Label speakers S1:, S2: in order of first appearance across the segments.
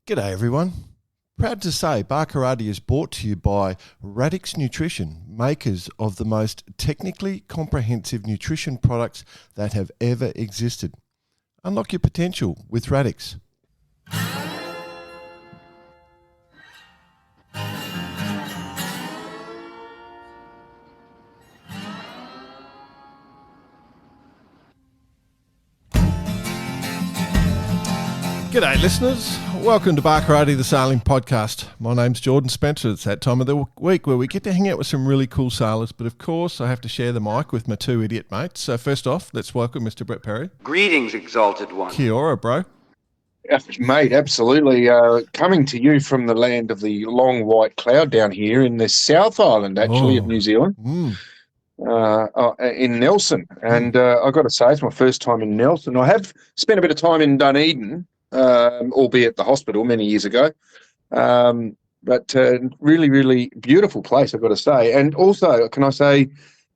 S1: G'day everyone. Proud to say Barkarati is brought to you by Radix Nutrition, makers of the most technically comprehensive nutrition products that have ever existed. Unlock your potential with Radix. G'day listeners, welcome to Barkarati the Sailing Podcast. My name's Jordan Spencer. It's that time of the week where we get to hang out with some really cool sailors, but of course I have to share the mic with my two idiot mates. So first off, let's welcome Mr. Brett Perry.
S2: Greetings, Exalted One.
S1: Kia ora, bro.
S3: Mate, absolutely. Coming to you from the land of the long white cloud down here in the South Island, actually, of New Zealand. In Nelson. And I've got to say, it's my first time in Nelson. I have spent a bit of time in Dunedin, albeit the hospital many years ago. But really, really beautiful place, I've got to say. And also, can I say,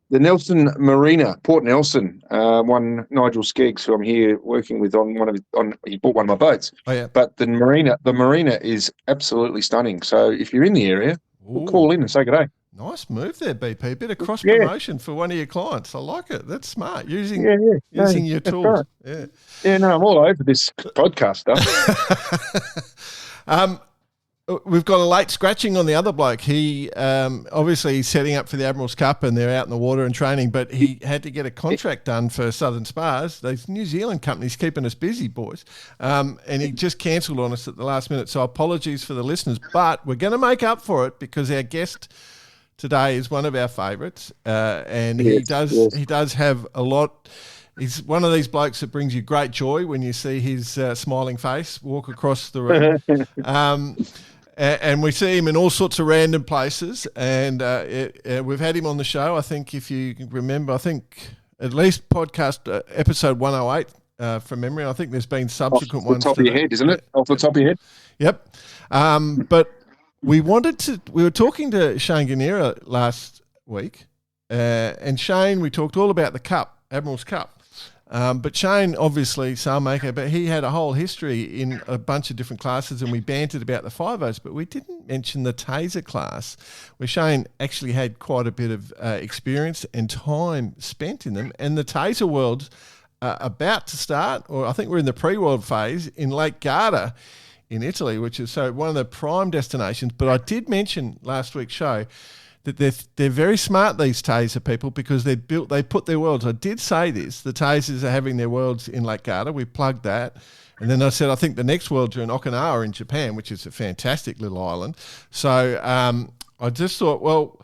S3: the Nelson Marina, Port Nelson, one Nigel Skeggs, who I'm here working with he bought one of my boats.
S1: Oh, yeah.
S3: But the marina is absolutely stunning. So if you're in the area, we'll call in and say good day.
S1: Nice move there, BP. Bit of cross promotion for one of your clients. I like it. That's smart. Using your tools.
S3: Right. Yeah, no, I'm all over this podcast stuff.
S1: We've got a late scratching on the other bloke. He obviously he's setting up for the Admirals Cup and they're out in the water and training, but he had to get a contract done for Southern Spars. These New Zealand companies keeping us busy, boys. And he just cancelled on us at the last minute. So apologies for the listeners, but we're going to make up for it because our guest today is one of our favourites, and he does have a lot. He's one of these blokes that brings you great joy when you see his smiling face walk across the room. And we see him in all sorts of random places, and we've had him on the show. I think if you remember, at least podcast episode 108 from memory. I think there's been subsequent ones.
S3: Off the top of your head, isn't it? Off the top of your head.
S1: Yep. But we were talking to Shane Ganera last week, and Shane, we talked all about the Cup, Admirals Cup. But Shane, obviously, sailmaker, but he had a whole history in a bunch of different classes, and we bantered about the 5-0s, but we didn't mention the Taser class, where Shane actually had quite a bit of experience and time spent in them. And the Taser World's about to start, or I think we're in the pre-world phase, in Lake Garda in Italy, which is one of the prime destinations. But I did mention last week's show that they're very smart, these Taser people, because they put their worlds. I did say this, the Tasers are having their worlds in Lake Garda. We plugged that. And then I said, I think the next worlds are in Okinawa in Japan, which is a fantastic little island. So I just thought, well,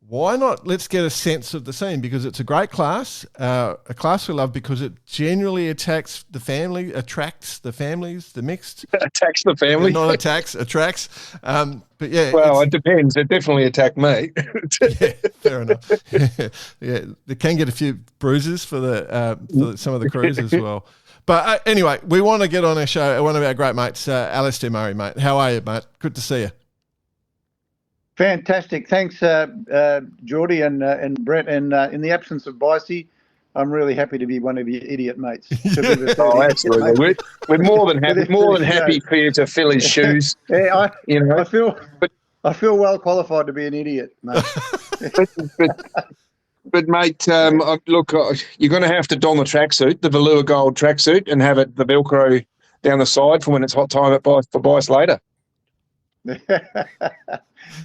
S1: why not? Let's get a sense of the scene, because it's a great class, a class we love because it generally attracts the families, the mixed.
S3: Attacks the family.
S1: Not attacks, attracts. But yeah.
S3: Well, it depends. It definitely attacked me.
S1: Yeah, fair enough. Yeah, they can get a few bruises for some of the crews as well. But anyway, we want to get on our show one of our great mates, Alistair Murray, mate. How are you, mate? Good to see you.
S4: Fantastic. Thanks, Geordie and Brett. And in the absence of Bicey, I'm really happy to be one of your idiot mates.
S3: Oh, absolutely. We're more than happy for you to fill his shoes.
S4: Yeah, I feel well qualified to be an idiot, mate.
S3: But mate, look, you're going to have to don the tracksuit, the velour gold tracksuit, and have the Velcro down the side for when it's hot time for Bice later.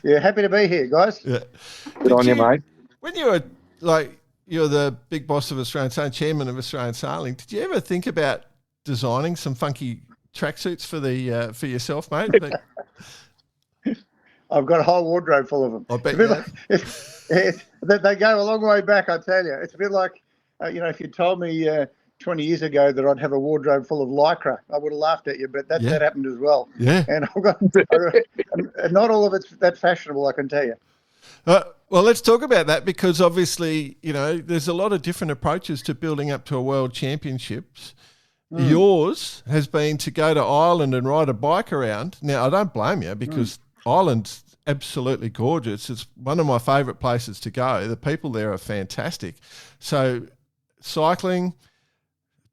S4: Yeah, happy to be here, guys.
S1: Yeah.
S3: Good on you, mate.
S1: When you were you're the big boss of Australian Sailing, chairman of Australian Sailing, did you ever think about designing some funky tracksuits for yourself, mate?
S4: I've got a whole wardrobe full of them.
S1: I bet
S4: they go a long way back, I tell you. It's a bit like, if you told me 20 years ago that I'd have a wardrobe full of Lycra, I would have laughed at you, but that happened as well.
S1: Yeah.
S4: And not all of it's that fashionable, I can tell you.
S1: Well, let's talk about that, because obviously, there's a lot of different approaches to building up to a world championships. Yours has been to go to Ireland and ride a bike around. Now, I don't blame you, because Ireland's absolutely gorgeous. It's one of my favourite places to go. The people there are fantastic. So cycling,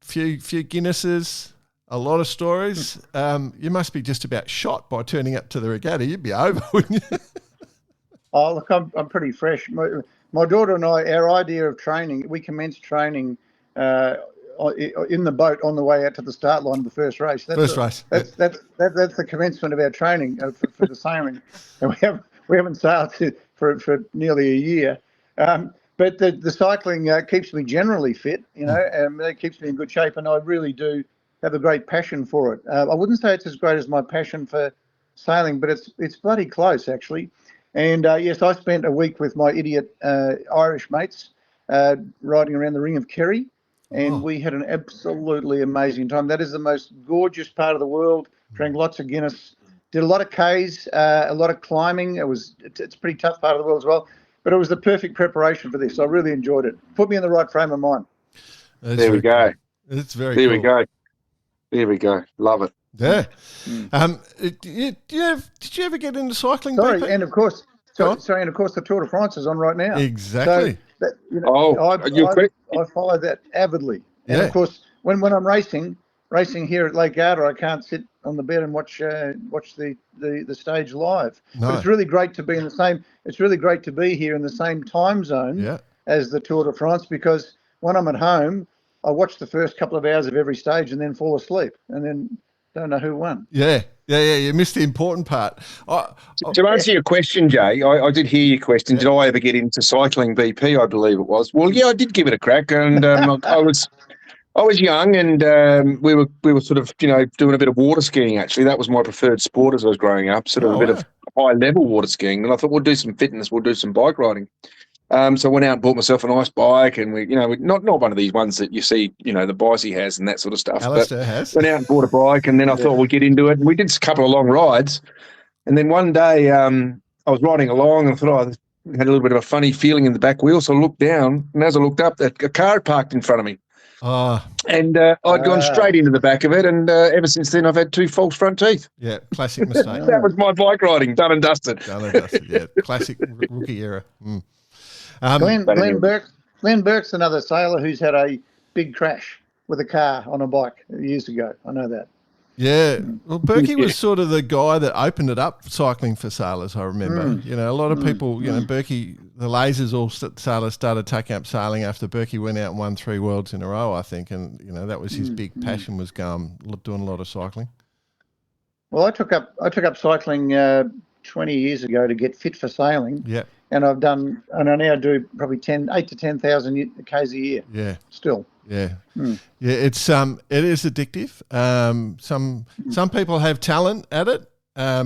S1: few Guinnesses, a lot of stories. You must be just about shot by turning up to the regatta. You'd be over, wouldn't you?
S4: Oh, look, I'm pretty fresh. My daughter and I, our idea of training, we commenced training in the boat on the way out to the start line of the first race.
S1: First race.
S4: That's the commencement of our training for the sailing, and we haven't sailed for nearly a year. But the cycling keeps me generally fit, and it keeps me in good shape, and I really do have a great passion for it. I wouldn't say it's as great as my passion for sailing, but it's bloody close actually. And yes, I spent a week with my idiot Irish mates riding around the Ring of Kerry, and we had an absolutely amazing time. That is the most gorgeous part of the world. Drank lots of Guinness, did a lot of Ks, a lot of climbing. It's a pretty tough part of the world as well, but it was the perfect preparation for this. I really enjoyed it. Put me in the right frame of mind.
S3: There we go.
S1: It's very
S3: There
S1: cool.
S3: we go. There we go. Love it.
S1: Yeah. Did you ever get into cycling?
S4: Sorry,
S1: BP?
S4: and of course, the Tour de France is on right now.
S1: Exactly.
S4: So I follow that avidly. And
S1: Yeah.
S4: of course, when I'm racing here at Lake Garda, I can't sit on the bed and watch the stage live.
S1: No.
S4: But it's really great to be in the same. It's really great to be here in the same time zone as the Tour de France, because when I'm at home, I watch the first couple of hours of every stage and then fall asleep and then don't know who won.
S1: Yeah. You missed the important part.
S3: To answer your question, Jay, I did hear your question. Did I ever get into cycling, BP? I believe it was. Well, yeah, I did give it a crack, and I was young, and we were sort of doing a bit of water skiing. Actually, that was my preferred sport as I was growing up. Sort of a bit of high level water skiing, and I thought we'll do some fitness, we'll do some bike riding. So I went out and bought myself a nice bike, and we not one of these ones that you see, the Bicey has and that sort of stuff.
S1: Alistair has.
S3: Went out and bought a bike, and then I thought we'd get into it. And we did a couple of long rides, and then one day I was riding along, and I thought I had a little bit of a funny feeling in the back wheel. So I looked down, and as I looked up, a car had parked in front of me. And I'd gone straight into the back of it, and ever since then I've had 2 false front teeth.
S1: Yeah, classic mistake.
S3: That was my bike riding, done and dusted.
S1: Yeah, classic rookie era.
S4: Glenn Burke's another sailor who's had a big crash with a car on a bike years ago. I know that.
S1: Yeah. Well, Berkey was sort of the guy that opened it up cycling for sailors, I remember. A lot of people, Berkey, the lasers all sailors started taking up sailing after Berkey went out and won 3 worlds in a row, I think. And, that was his big passion, was doing a lot of cycling. Well,
S4: I took up cycling 20 years ago to get fit for sailing.
S1: Yeah.
S4: And I now do probably 8 to 10,000 Ks a year.
S1: Yeah.
S4: Still.
S1: Yeah. Yeah. It is addictive. Some people have talent at it. I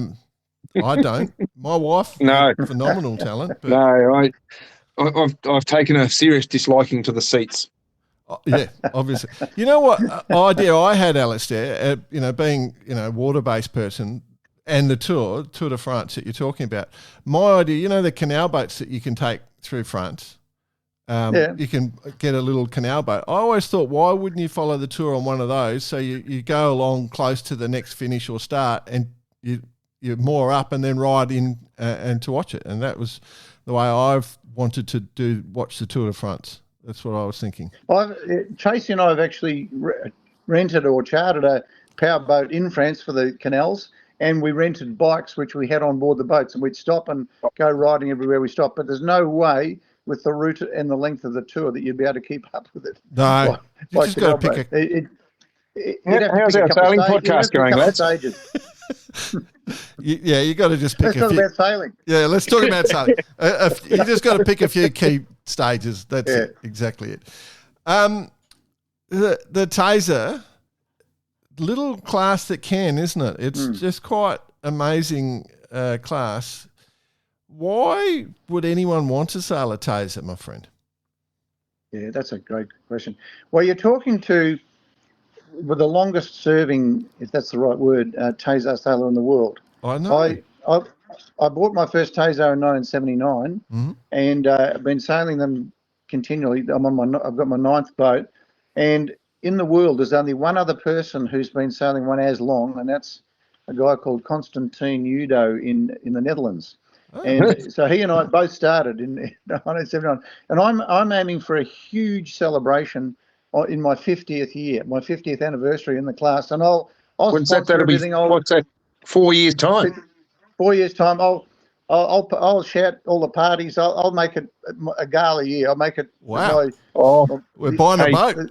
S1: don't. My wife, phenomenal talent. But
S3: no, I've taken a serious disliking to the seats.
S1: Yeah, obviously. You know what idea I had, Alistair? Being a water-based person. And the Tour de France that you're talking about, my idea, the canal boats that you can take through France, you can get a little canal boat. I always thought, why wouldn't you follow the Tour on one of those? So you go along close to the next finish or start, and you moor up and then ride in and to watch it. And that was the way I've wanted to watch the Tour de France. That's what I was thinking.
S4: Tracy and I have actually rented or chartered a power boat in France for the canals. And we rented bikes, which we had on board the boats, and we'd stop and go riding everywhere we stopped. But there's no way with the route and the length of the tour that you'd be able to keep up with it.
S1: No, you just got to pick
S3: how's our sailing podcast going, lads?
S1: You got to just pick
S4: Let's talk about sailing.
S1: Yeah, let's talk about sailing. You just got to pick a few key stages. That's it. Exactly it. The Tasar, little class that can, isn't it? It's just quite amazing class. Why would anyone want to sail a Tasar, my friend?
S4: Yeah, that's a great question. Well, you're talking to the longest serving, if that's the right word, Tasar sailor in the world.
S1: I know.
S4: I bought my first Tasar in 1979, and I've been sailing them continually. I've got my 9th boat, and in the world, there's only one other person who's been sailing one as long, and that's a guy called Constantine Udo in the Netherlands. Oh. And so he and I both started in 1979. And I'm aiming for a huge celebration in my 50th year, my 50th anniversary in the class, and I'll
S3: When's that?
S4: sponsor
S3: That'll be,
S4: everything.
S3: what's that, 4 years' time?
S4: 4 years' time. I'll shout all the parties. I'll make it a gala year. I'll make it.
S1: Wow. We're buying a boat.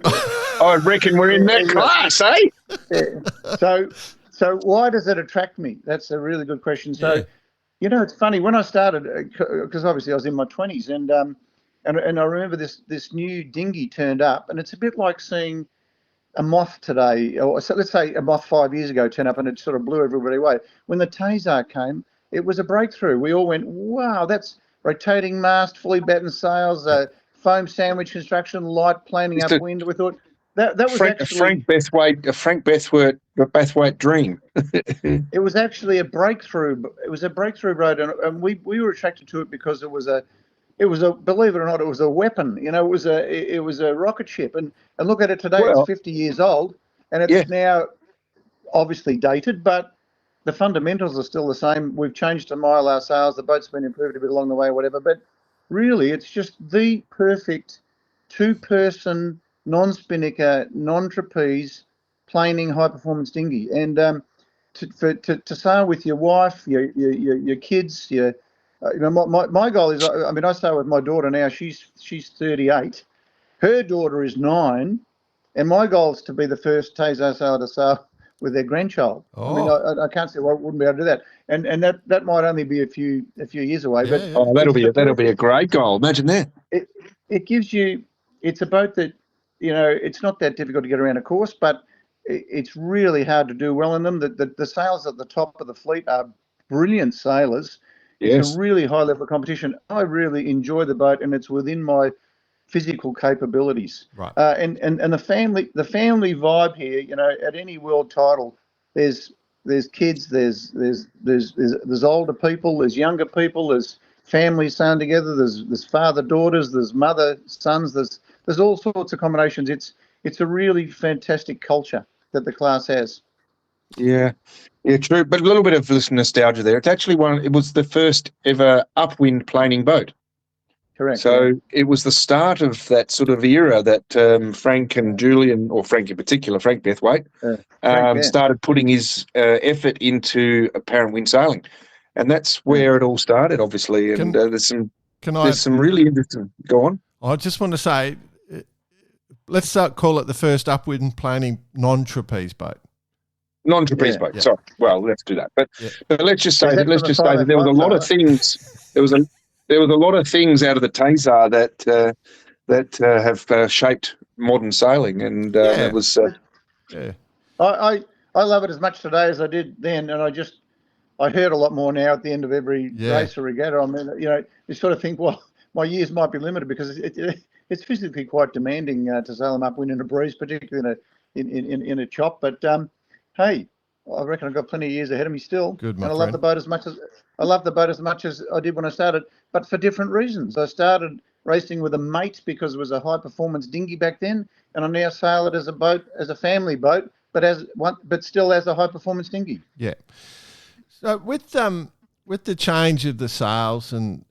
S3: I reckon we're in that class, eh?
S4: Yeah. So why does it attract me? That's a really good question. So, it's funny when I started, because obviously I was in my 20s, and I remember this new dinghy turned up, and it's a bit like seeing a moth today, or so let's say a moth 5 years ago turned up and it sort of blew everybody away. When the Tasar came, it was a breakthrough. We all went, wow, that's rotating mast, fully battened sails, foam sandwich construction, light planing upwind. We thought that was actually
S3: a Frank Brathwaite dream.
S4: It was actually a breakthrough. It was a breakthrough boat, and we were attracted to it because it was a believe it or not, it was a weapon. It was a rocket ship, and look at it today. It's 50 years old, and it's now obviously dated, but the fundamentals are still the same. We've changed to mile-hour sails. The boat's been improved a bit along the way, or whatever. But really, it's just the perfect two-person, non-spinnaker, non-trapeze, planing high-performance dinghy. And to sail with your wife, your kids, my goal is, I sail with my daughter now. She's 38. Her daughter is 9, and my goal is to be the first Tasar sailor to sail with their grandchild.
S1: Oh.
S4: I can't see why I wouldn't be able to do that. And that might only be a few years away.
S1: Yeah,
S4: but
S3: that'll be a great goal. Imagine that.
S4: It gives you. It's a boat that it's not that difficult to get around a course, but it's really hard to do well in them. The sailors at the top of the fleet are brilliant sailors.
S3: Yes.
S4: It's a really high level of competition. I really enjoy the boat, and it's within my physical capabilities.
S1: Right.
S4: And the family vibe here, at any world title, there's kids, there's older people, there's younger people, there's families sailing together, there's father daughters, there's mother sons, there's all sorts of combinations. It's a really fantastic culture that the class has.
S3: Yeah, true. But a little bit of this nostalgia there. It's actually it was the first ever upwind planing boat.
S4: Correct.
S3: So it was the start of that sort of era that Frank and Julian, or Frank in particular, Frank Brathwaite, started putting his effort into apparent wind sailing. And that's where it all started, obviously. And there's some really interesting. Go on.
S1: I just want to say, let's call it the first upwind planing non-trapeze boat.
S3: Non-trapeze boat. Yeah. Sorry. Well, let's do that. But let's just say that there was a lot of things. There was a lot of things out of the Tasar that have shaped modern sailing, and it was.
S4: I love it as much today as I did then, and I heard a lot more now at the end of every race or regatta. I mean, you sort of think, well, my years might be limited because it's physically quite demanding to sail them upwind in a breeze, particularly in a chop. But hey, I reckon I've got plenty of years ahead of me still.
S1: Good, my
S4: and I
S1: friend.
S4: love the boat as much as I did when I started, but for different reasons. I started racing with a mate because it was a high performance dinghy back then, and I now sail it as a boat, as a family boat, but still as a high performance dinghy.
S1: Yeah. So with the change of the sails and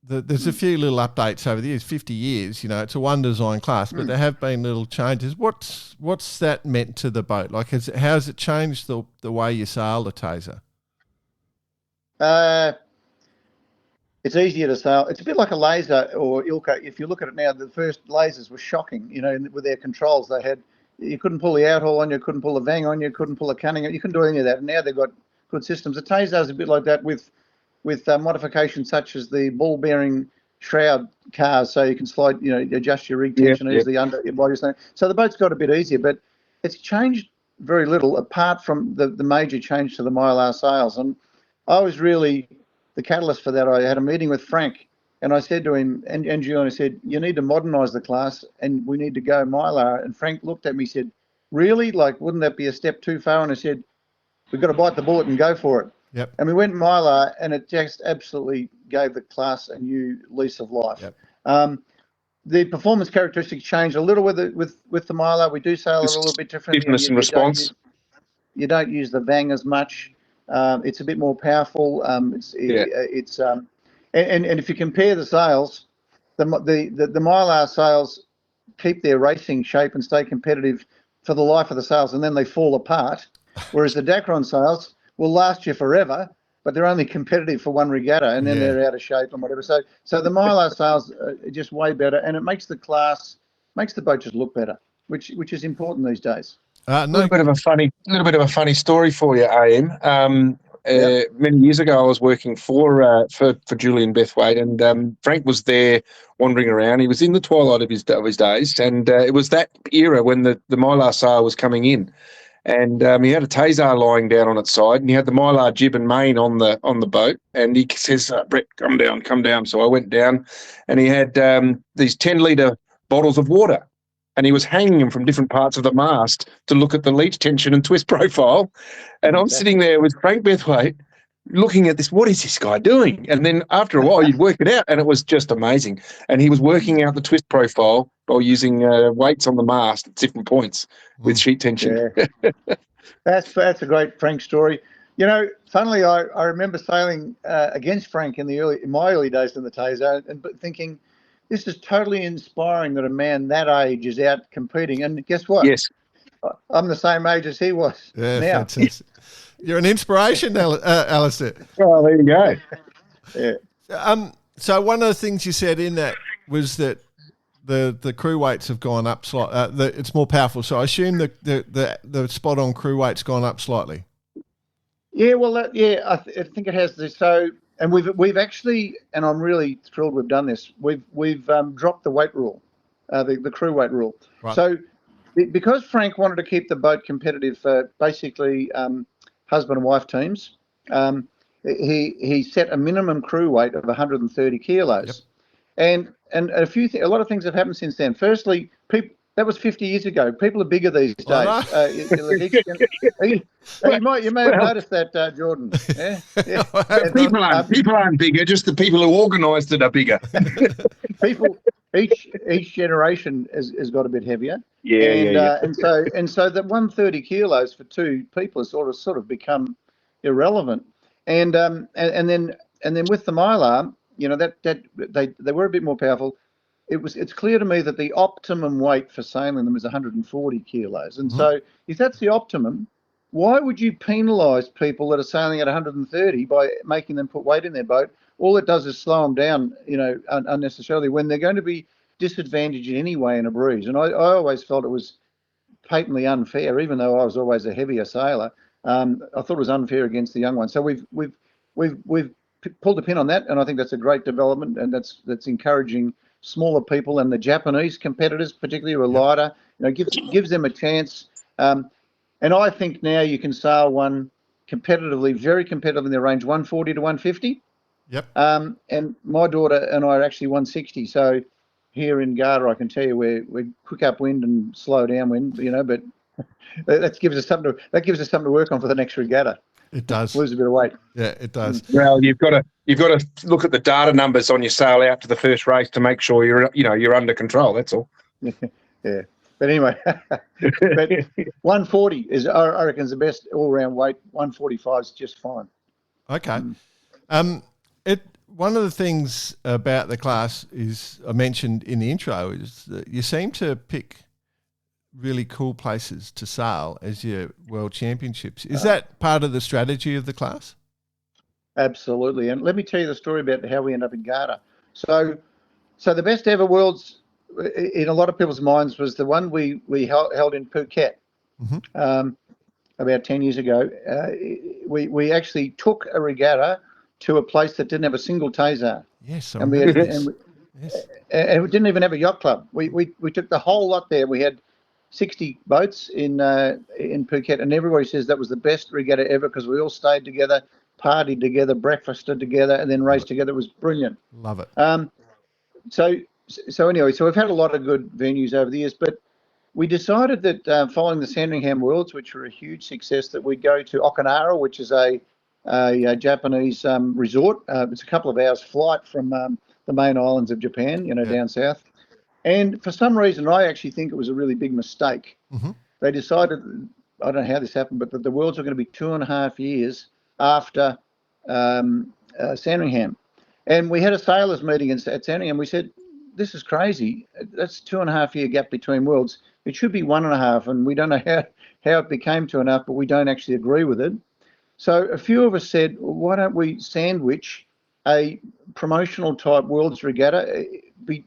S1: there's a few little updates over the years, 50 years, it's a one design class, but there have been little changes. What's that meant to the boat? Like, how's it changed the way you sail the Tasar?
S4: It's easier to sail. It's a bit like a laser or Ilka. If you look at it now, the first lasers were shocking, with their controls. You couldn't pull the outhaul on you, couldn't pull the vang on you, couldn't pull the cunning on you, couldn't do any of that. And now they've got good systems. The Tasar is a bit like that with modifications such as the ball bearing shroud cars, so you can slide, adjust your rig tension easily under your body. So the boat's got a bit easier, but it's changed very little apart from the major change to the mile-hour sails. And I was really the catalyst for that. I had a meeting with Frank, and I said to him and Julian, I said, you need to modernise the class, and we need to go mile-hour. And Frank looked at me and said, really? Like, wouldn't that be a step too far? And I said, we've got to bite the bullet and go for it.
S1: Yep.
S4: And we went mile-hour, and it just absolutely gave the class a new lease of life.
S1: Yep.
S4: The performance characteristics changed a little with the mile-hour. We do sail it a little bit differently.
S3: Stiffness and response.
S4: You don't use the vang as much. It's a bit more powerful. And if you compare the sails, the mile-hour sails keep their racing shape and stay competitive for the life of the sails, and then they fall apart. Whereas the Dacron sails will last you forever, but they're only competitive for one regatta, and then they're out of shape and whatever. So the Mylar sails are just way better, and it makes the boat just look better, which is important these days.
S3: A little bit of a funny story for you, AM. Many years ago, I was working for Julian Bethwaite, and Frank was there wandering around. He was in the twilight of his days, and it was that era when the Mylar sail was coming in, and he had a Tasar lying down on its side, and he had the Mylar jib and main on the boat, and he says, "Brett, come down." So I went down, and he had these 10-litre bottles of water. And he was hanging them from different parts of the mast to look at the leach tension and twist profile. And I'm sitting there with Frank Bethwaite looking at this. What is this guy doing? And then after a while, you'd work it out, and it was just amazing. And he was working out the twist profile by using weights on the mast at different points with sheet tension.
S4: Yeah. That's a great Frank story. You know, funnily, I remember sailing against Frank in my early days in the Tasar, and thinking, this is totally inspiring that a man that age is out competing. And guess what?
S3: Yes.
S4: I'm the same age as he was now.
S1: Fantastic. You're an inspiration, Alistair.
S3: Oh, there you go.
S4: Yeah.
S1: So one of the things you said in that was that the crew weights have gone up slightly. It's more powerful. So I assume the spot on crew weight's gone up slightly.
S4: Yeah, well, I think it has. So, and we've actually, and I'm really thrilled we've done this. We've dropped the weight rule, the crew weight rule.
S1: Right.
S4: So, because Frank wanted to keep the boat competitive for basically husband and wife teams, he set a minimum crew weight of 130 kilos, and a lot of things have happened since then. Firstly, that was 50 years ago. People are bigger these days. You may have noticed that, Jordan. Yeah?
S3: People aren't bigger, just the people who organised it are bigger.
S4: People, each generation has got a bit heavier. And so that 130 kilos for two people has sort of become irrelevant. And then with the Mylar, you know, that they were a bit more powerful. It's clear to me that the optimum weight for sailing them is 140 kilos. And so if that's the optimum, why would you penalise people that are sailing at 130 by making them put weight in their boat? All it does is slow them down, you know, unnecessarily, when they're going to be disadvantaged anyway in a breeze. And I always felt it was patently unfair, even though I was always a heavier sailor. I thought it was unfair against the young ones. So we've pulled a pin on that, and I think that's a great development, and that's encouraging smaller people and the Japanese competitors, particularly who are lighter, you know, gives them a chance. And I think now you can sail one competitively, very competitive in their range, 140 to 150.
S1: Yep.
S4: And my daughter and I are actually 160. So here in Garda, I can tell you we're quick upwind and slow downwind, you know, but that gives us something to work on for the next regatta.
S1: It does.
S4: Lose a bit of weight.
S1: Yeah, it does.
S3: Well, you've got to look at the data numbers on your sail out to the first race to make sure you're under control. That's all.
S4: Yeah. But anyway, 140 is, I reckon, is the best all-round weight. 145 is just fine.
S1: Okay. One of the things about the class is, I mentioned in the intro, is that you seem to pick really cool places to sail as your world championships. Is that part of the strategy of the class?
S4: Absolutely. And let me tell you the story about how we end up in Garda. So the best ever worlds in a lot of people's minds was the one we held in Phuket about 10 years ago. We actually took a regatta to a place that didn't have a single Tasar.
S1: Yes,
S4: and we didn't even have a yacht club. We took the whole lot there. We had 60 boats in Phuket, and everybody says that was the best regatta ever because we all stayed together, partied together, breakfasted together, and then raced together. It was brilliant.
S1: Love it.
S4: So anyway, so we've had a lot of good venues over the years, but we decided that following the Sandringham Worlds, which were a huge success, that we'd go to Okinawa, which is a Japanese resort. It's a couple of hours flight from the main islands of Japan, you know, down south. And for some reason, I actually think it was a really big mistake. They decided, I don't know how this happened, but that the Worlds were going to be 2.5 years after Sandringham. And we had a sailors meeting at Sandringham. We said, this is crazy. That's 2.5 year gap between worlds. It should be 1.5, and we don't know how it became 2.5, but we don't actually agree with it. So a few of us said, well, why don't we sandwich a promotional type Worlds Regatta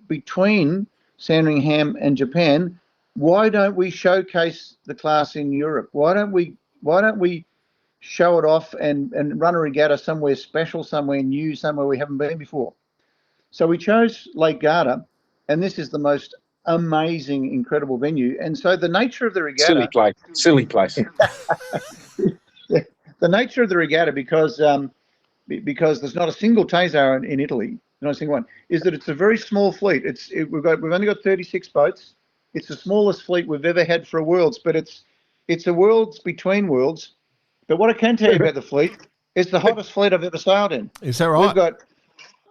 S4: between Sandringham and Japan? Why don't we showcase the class in Europe? Why don't we show it off and run a regatta somewhere special, somewhere new, somewhere we haven't been before? So we chose Lake Garda, and this is the most amazing, incredible venue. And so the nature of the regatta...
S3: Silly place.
S4: The nature of the regatta, because there's not a single Tasar in Italy, not a single one, is that it's a very small fleet. We've only got 36 boats. It's the smallest fleet we've ever had for a Worlds, but it's a Worlds between Worlds. But what I can tell you about the fleet is the hottest fleet I've ever sailed in.
S1: Is that right?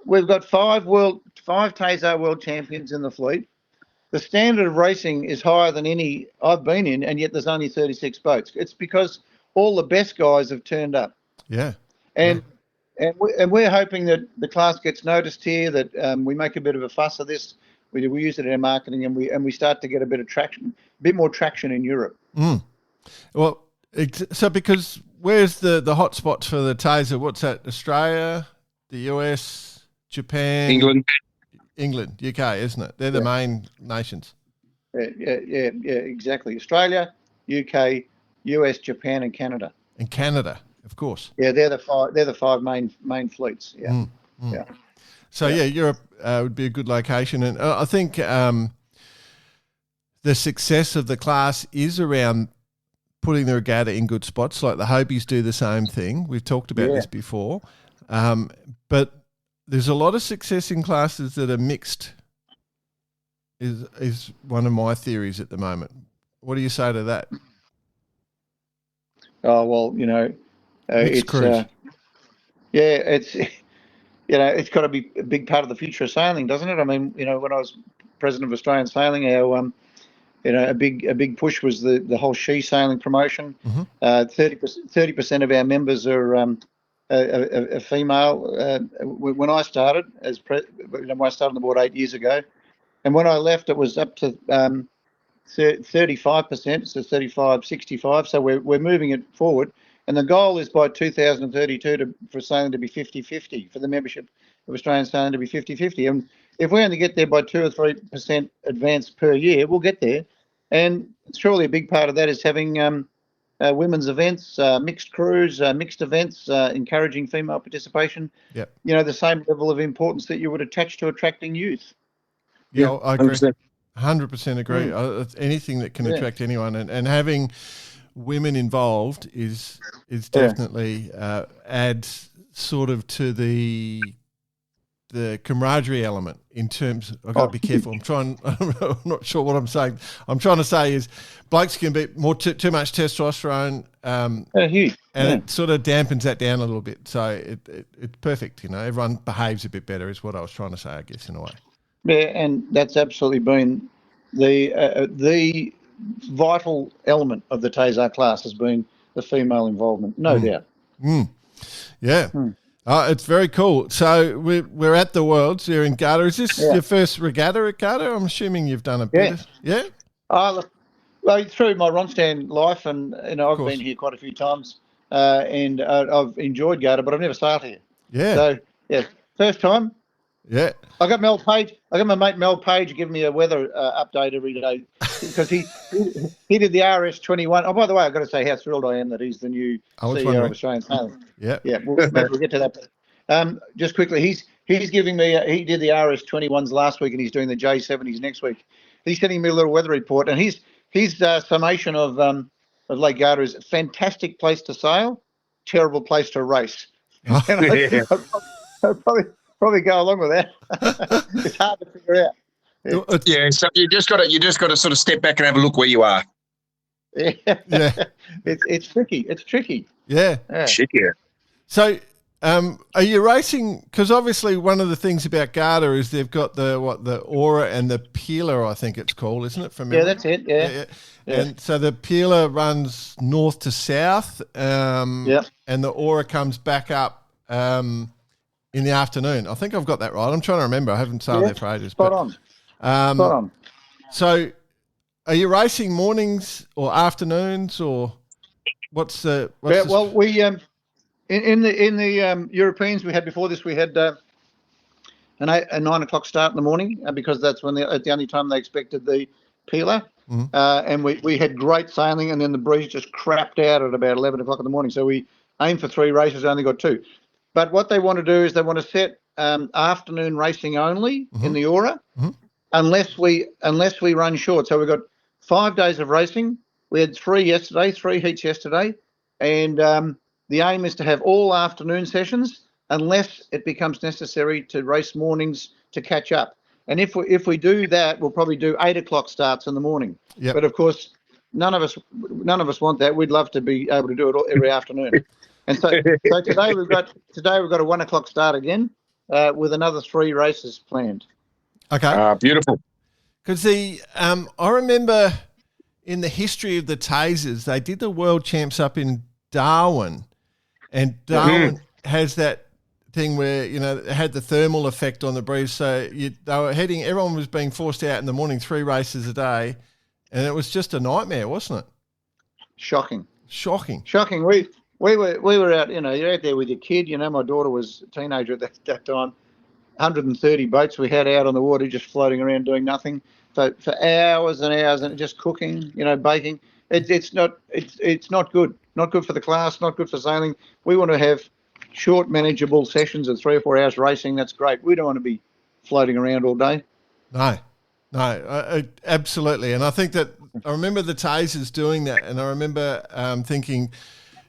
S4: We've got five Tasar world champions in the fleet. The standard of racing is higher than any I've been in, and yet there's only 36 boats. It's because all the best guys have turned up.
S1: Yeah.
S4: And we're hoping that the class gets noticed here, that we make a bit of a fuss of this. We use it in our marketing, and we start to get a bit more traction in Europe.
S1: Mm. Well, so because where's the hot spots for the Taser? What's that? Australia, the US, Japan, England, UK, isn't it? They're the main nations.
S4: Yeah, exactly. Australia, UK, US, Japan, and Canada.
S1: And Canada, of course.
S4: Yeah, they're the five main fleets. Yeah, yeah.
S1: So Europe would be a good location, and I think the success of the class is around putting the regatta in good spots. Like the Hobies do the same thing. We've talked about this before, but there's a lot of success in classes that are mixed. Is one of my theories at the moment. What do you say to that?
S4: Oh well,
S1: Mixed cruise.
S4: It's got to be a big part of the future of sailing, doesn't it? I mean, when I was president of Australian Sailing, our a big push was the whole she sailing promotion. 30% of our members are female. When I started when I started on the board 8 years ago, and when I left, it was up to 35%, so 35, 65. So we're moving it forward. And the goal is by 2032 for sailing to be 50-50, for the membership of Australian Sailing to be 50-50. And if we only get there by 2 or 3% advance per year, we'll get there. And surely a big part of that is having women's events, mixed crews, mixed events, encouraging female participation.
S1: Yep.
S4: The same level of importance that you would attach to attracting youth.
S1: Yeah, I agree.
S3: 100%.
S1: Agree. Anything that can attract anyone, and having women involved is definitely adds sort of to the camaraderie element in terms. I've got to be careful. I'm not sure what I'm saying. I'm trying to say is blokes can be too much testosterone, and it sort of dampens that down a little bit. So it's perfect. Everyone behaves a bit better is what I was trying to say, I guess, in a way.
S4: Yeah, and that's absolutely been the vital element of the Tasar class has been the female involvement, no doubt.
S1: Yeah. It's very cool. So we're at the Worlds. You're in Garda. Is this your first regatta at Garda? I'm assuming you've done a bit. Yeah.
S4: Well, through my Ronstan life, and I've been here quite a few times, and I've enjoyed Garda, but I've never sailed here. Yeah. So first time.
S1: Yeah.
S4: I got Mel Page. I got my mate Mel Page giving me a weather update every day because he did the RS21. Oh, by the way, I've got to say how thrilled I am that he's the new CEO of Australian Sailing.
S1: Yeah.
S4: Yeah. We'll get to that. Just quickly, he's giving me. He did the RS21s last week, and he's doing the J70s next week. He's sending me a little weather report, and his summation of Lake Garda is a fantastic place to sail, terrible place to race. I'll probably go along with that. It's hard to figure out.
S3: Yeah, so you just got to sort of step back and have a look where you are.
S4: Yeah. It's tricky. It's tricky.
S1: Yeah.
S3: Shit, yeah.
S1: So, are you racing? Because obviously, one of the things about Garda is they've got the Aura and the Peeler, I think it's called, isn't it? From memory?
S4: Yeah, that's it. Yeah.
S1: And so the Peeler runs north to south. And the Aura comes back up. in the afternoon. I think I've got that right. I'm trying to remember. I haven't sailed there for ages.
S4: Spot on. Spot on.
S1: So are you racing mornings or afternoons, or what's the...
S4: Well, we in the Europeans we had before this, we had a 9 o'clock start in the morning because that's when at the only time they expected the peeler.
S1: Mm-hmm.
S4: And we had great sailing, and then the breeze just crapped out at about 11 o'clock in the morning. So we aimed for 3 races, only got 2. But what they want to do is they want to set afternoon racing only in the Aura, unless we run short. So we've got 5 days of racing. We had 3 heats yesterday, and the aim is to have all afternoon sessions unless it becomes necessary to race mornings to catch up. And if we do that, we'll probably do 8 o'clock starts in the morning.
S1: Yep.
S4: But of course, none of us want that. We'd love to be able to do it every afternoon. And so today we've got a 1 o'clock start again, with another 3 races planned.
S1: Okay.
S3: Beautiful.
S1: Because I remember in the history of the Tasers, they did the World Champs up in Darwin, and Darwin has that thing where, it had the thermal effect on the breeze. So everyone was being forced out in the morning, 3 races a day, and it was just a nightmare, wasn't it?
S4: Shocking. We were out, you're out there with your kid. My daughter was a teenager at that time. 130 boats we had out on the water, just floating around doing nothing for hours and hours, and just cooking, baking. It's not good. Not good for the class. Not good for sailing. We want to have short, manageable sessions of 3 or 4 hours racing. That's great. We don't want to be floating around all day.
S1: No, absolutely. And I think that I remember the Tasers doing that, and I remember thinking,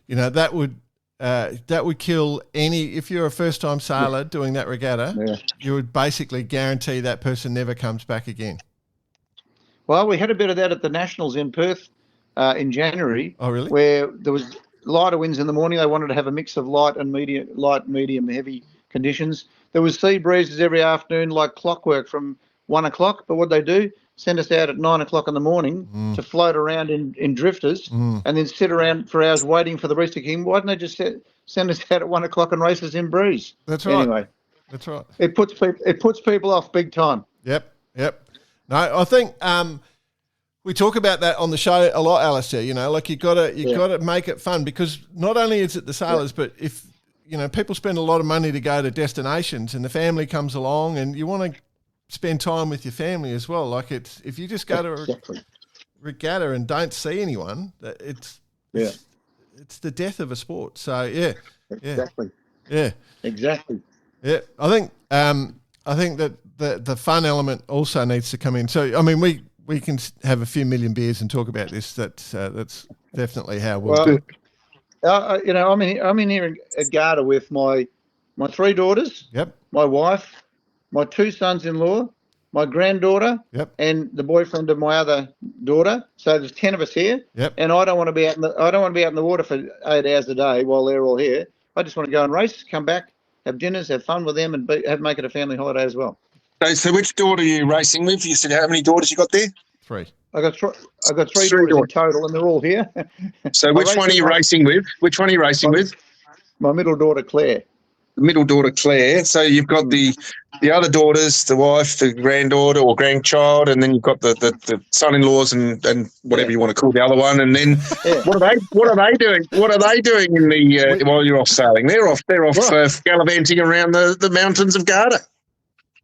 S1: that would kill any. If you're a first-time sailor doing that regatta, you would basically guarantee that person never comes back again.
S4: Well, we had a bit of that at the Nationals in Perth in January.
S1: Oh, really?
S4: Where there was lighter winds in the morning. They wanted to have a mix of light, medium, heavy conditions. There was sea breezes every afternoon like clockwork from 1 o'clock. But what they do, send us out at 9 o'clock in the morning to float around in drifters and then sit around for hours waiting for the breeze to kick in. Why didn't they just send us out at 1 o'clock and race us in breeze?
S1: That's right.
S4: Anyway,
S1: that's right.
S4: It puts people off big time.
S1: Yep. No, I think we talk about that on the show a lot, Alistair. You got to make it fun, because not only is it the sailors, but if people spend a lot of money to go to destinations, and the family comes along, and you want to spend time with your family as well. Like if you just go to a regatta and don't see anyone, it's the death of a sport. So exactly. Yeah. I think that the fun element also needs to come in. So I mean, we can have a few million beers and talk about this. That's definitely how we'll do.
S4: I'm in here at Garda with my 3 daughters.
S1: Yep.
S4: My wife, my 2 sons-in-law, my granddaughter, and the boyfriend of my other daughter. So there's 10 of us here.
S1: Yep.
S4: And I don't want to be out in the water for 8 hours a day while they're all here. I just want to go and race, come back, have dinners, have fun with them, and make it a family holiday as well.
S3: So which daughter are you racing with? You said how many daughters you got there?
S1: 3.
S4: I got 3 daughters in total, and they're all here.
S3: So which one are you racing with?
S4: My middle daughter, Claire.
S3: The middle daughter, Claire. So you've got the other daughters, the wife, the granddaughter or grandchild, and then you've got the son-in-laws and whatever you want to call the other one. And then what are they doing? What are they doing in the while you're off sailing? They're off gallivanting around the mountains of Garda.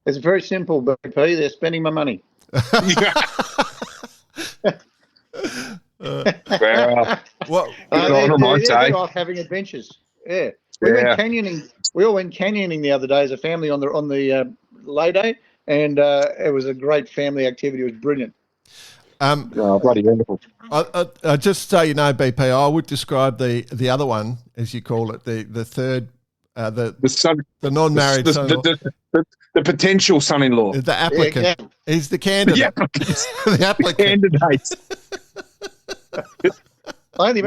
S4: It's very simple, BP. They're spending my money. They're off having adventures. Yeah. We went canyoning. We all went canyoning the other day as a family on the lay day, and it was a great family activity. It was brilliant.
S3: Bloody wonderful.
S1: I just so you know, BP, I would describe the other one, as you call it, the third, the non-married
S3: the potential son-in-law,
S1: the applicant.
S4: Yeah,
S1: He's the candidate. The applicant.
S4: I only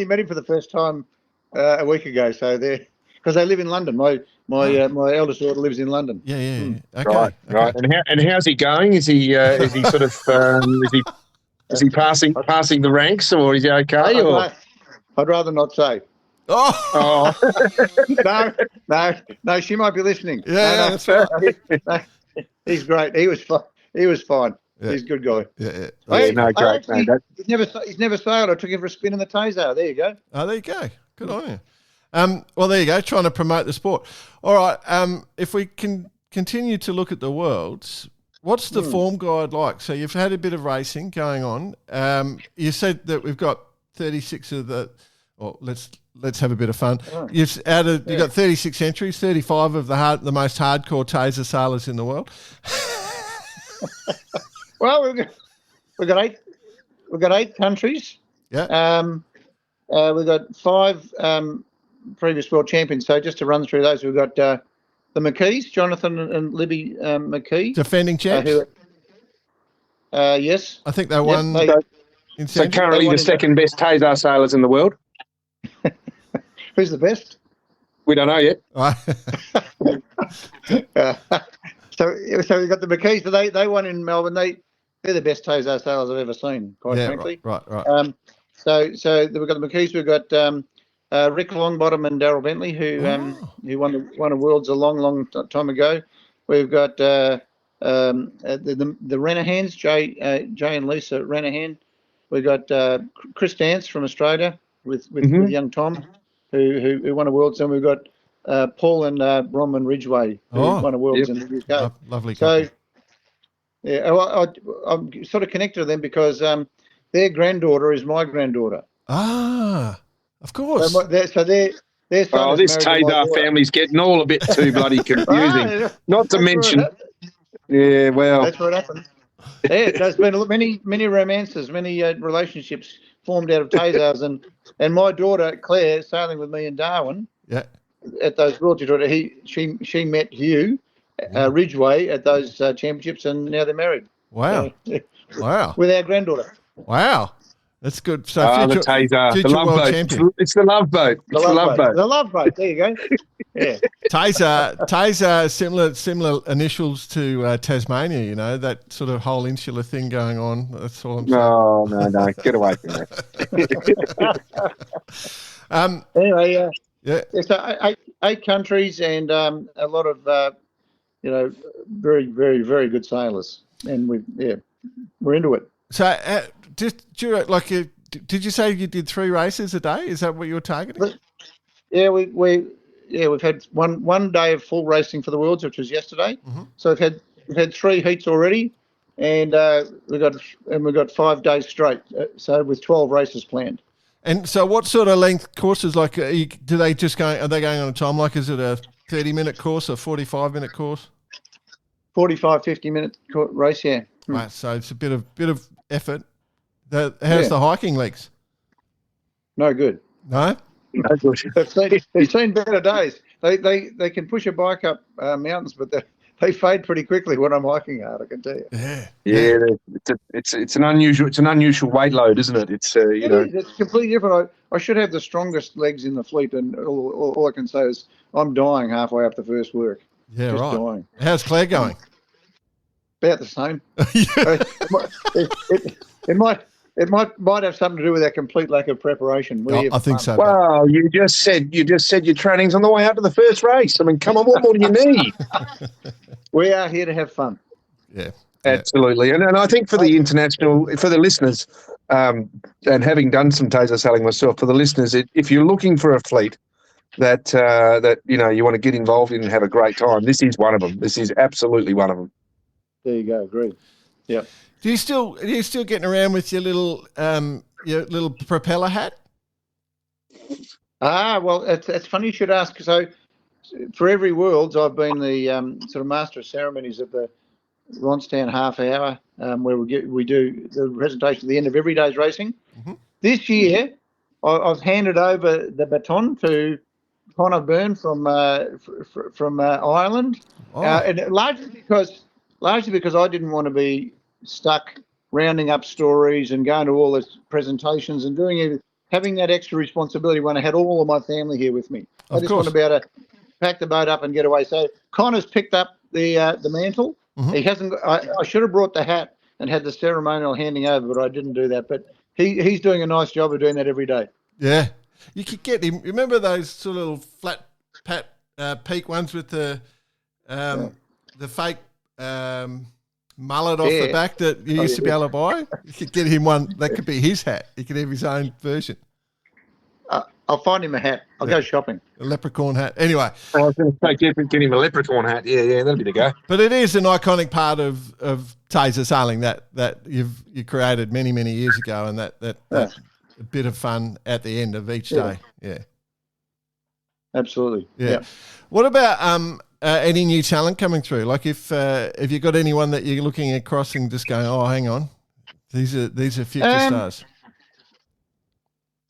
S4: met him for the first time a week ago. So because they live in London. My eldest daughter lives in London.
S1: Yeah. Okay.
S3: Right. And how's he going? Is he sort of is he passing the ranks, or is he okay?
S4: I'd rather not say.
S1: Oh,
S4: No, she might be listening.
S1: yeah,
S4: No,
S1: that's right.
S4: no, he's great. He was fine. He was fine.
S1: Yeah.
S4: He's a good guy.
S1: Yeah.
S3: Yeah, no, great,
S4: Actually,
S3: mate.
S4: he's never sailed. I took him for a spin in the Tasar. There you go.
S1: Oh, there you go. Good on you. Well, there you go. Trying to promote the sport. All right. If we can continue to look at the Worlds, what's the form guide like? So you've had a bit of racing going on. You said that we've got 36 of the. Well, let's have a bit of fun.
S4: Oh.
S1: You've got 36 entries, 35 of the most hardcore taser sailors in the world.
S4: Well, we've got eight countries.
S1: Yeah.
S4: We've got 5 previous world champions. So just to run through those, we've got the McKees, Jonathan and Libby McKee.
S1: Defending champs.
S4: Yes.
S1: I think they won. In
S3: So
S1: Sydney.
S3: currently the second best Tasar sailors in the world.
S4: Who's the best?
S3: We don't know yet.
S4: So we've got the McKees. So they won in Melbourne. They're the best Tasar sailors I've ever seen, quite frankly.
S1: Right.
S4: So we've got the McKees. We've got Rick Longbottom and Darryl Bentley, who won the Worlds a long time ago. We've got the Renahans, Jay and Lisa Renahan. We've got Chris Dance from Australia with young Tom, who won a Worlds, and we've got Paul and Bronwyn Ridgway, who won a Worlds in the UK.
S1: Lovely couple.
S4: So, yeah, I'm sort of connected to them because their granddaughter is my granddaughter.
S1: Ah, of course.
S4: So their son
S3: this
S4: is married to my
S3: Tasar
S4: daughter.
S3: family's getting all a bit too bloody confusing.
S4: Yeah,
S3: Not to
S4: that's
S3: mention,
S4: where
S3: well,
S4: that's what happened. Yeah, there's been many romances, many relationships formed out of Tasars, and my daughter Claire sailing with me in Darwin.
S1: Yeah.
S4: At those World Tour, she met Hugh Ridgway at those championships, and now they're married.
S1: Wow. Wow.
S4: With our granddaughter.
S1: Wow. That's good. So
S3: the Tasar, the
S1: future
S3: love
S1: world
S3: boat.
S1: champion.
S3: It's the love boat. It's the love boat.
S4: The love boat. There you go. Yeah.
S1: Tasar, similar initials to Tasmania, you know, that sort of whole insular thing going on. That's all I'm saying.
S3: No. Get away from that.
S4: Anyway,
S1: Yeah.
S4: So 8 countries and a lot of very, very, very good sailors, and we're into it.
S1: So did you say you did 3 races a day? Is that what you were targeting?
S4: Yeah, we've had one day of full racing for the Worlds, which was yesterday.
S1: Mm-hmm.
S4: So we've had 3 heats already, and we've got 5 days straight. So with 12 races planned.
S1: And so, what sort of length courses? Like, are they going on a time? Like, is it a 30-minute course, a 45-minute course?
S4: 45, 50-minute race, yeah.
S1: Right. So it's a bit of effort. How's the hiking legs?
S4: No good.
S1: No.
S4: They've seen better days. They can push a bike up mountains, but they fade pretty quickly when I'm hiking hard, I can tell you.
S3: Yeah. It's an unusual weight load, isn't it? It's
S4: it's completely different. I should have the strongest legs in the fleet, and all I can say is I'm dying halfway up the first work.
S1: Yeah,
S4: Just
S1: right.
S4: dying.
S1: How's Claire going?
S4: About the same. It might have something to do with our complete lack of preparation.
S1: I think so.
S3: Well, you just said your training's on the way out to the first race. I mean, come on, what more do you need?
S4: We are here to have fun.
S1: Yeah.
S3: Absolutely. And I think for the listeners, and having done some taser sailing myself, for the listeners, if you're looking for a fleet that you want to get involved in and have a great time, this is one of them. This is absolutely one of them.
S4: There you go. Agreed. Yeah.
S1: Are you still getting around with your little propeller hat?
S4: Well, it's funny you should ask. So, for every Worlds, I've been the sort of master of ceremonies at the Ronstan half hour, where we do the presentation at the end of every day's racing. Mm-hmm. This year, I've handed over the baton to Connor Byrne from Ireland, and largely because I didn't want to be stuck rounding up stories and going to all the presentations and having that extra responsibility when I had all of my family here with me. I just want to be able to pack the boat up and get away. So Connor's picked up the mantle. Mm-hmm. He hasn't. I should have brought the hat and had the ceremonial handing over, but I didn't do that. But he's doing a nice job of doing that every day.
S1: Yeah. You could get him. Remember those sort of little flat peak ones with the fake mullet off the back that you used to be able to buy? You could get him one that could be his hat. He could have his own version.
S4: I'll find him a hat. I'll go shopping.
S1: A leprechaun hat. Anyway.
S3: I was going to say, get him a leprechaun hat. Yeah, that'll be the go.
S1: But it is an iconic part of Tasar sailing that you created many, many years ago, and that a bit of fun at the end of each day. Yeah.
S4: Absolutely.
S1: Yeah. What about any new talent coming through? Like if you got anyone that you're looking across and just going, oh, hang on, these are future stars.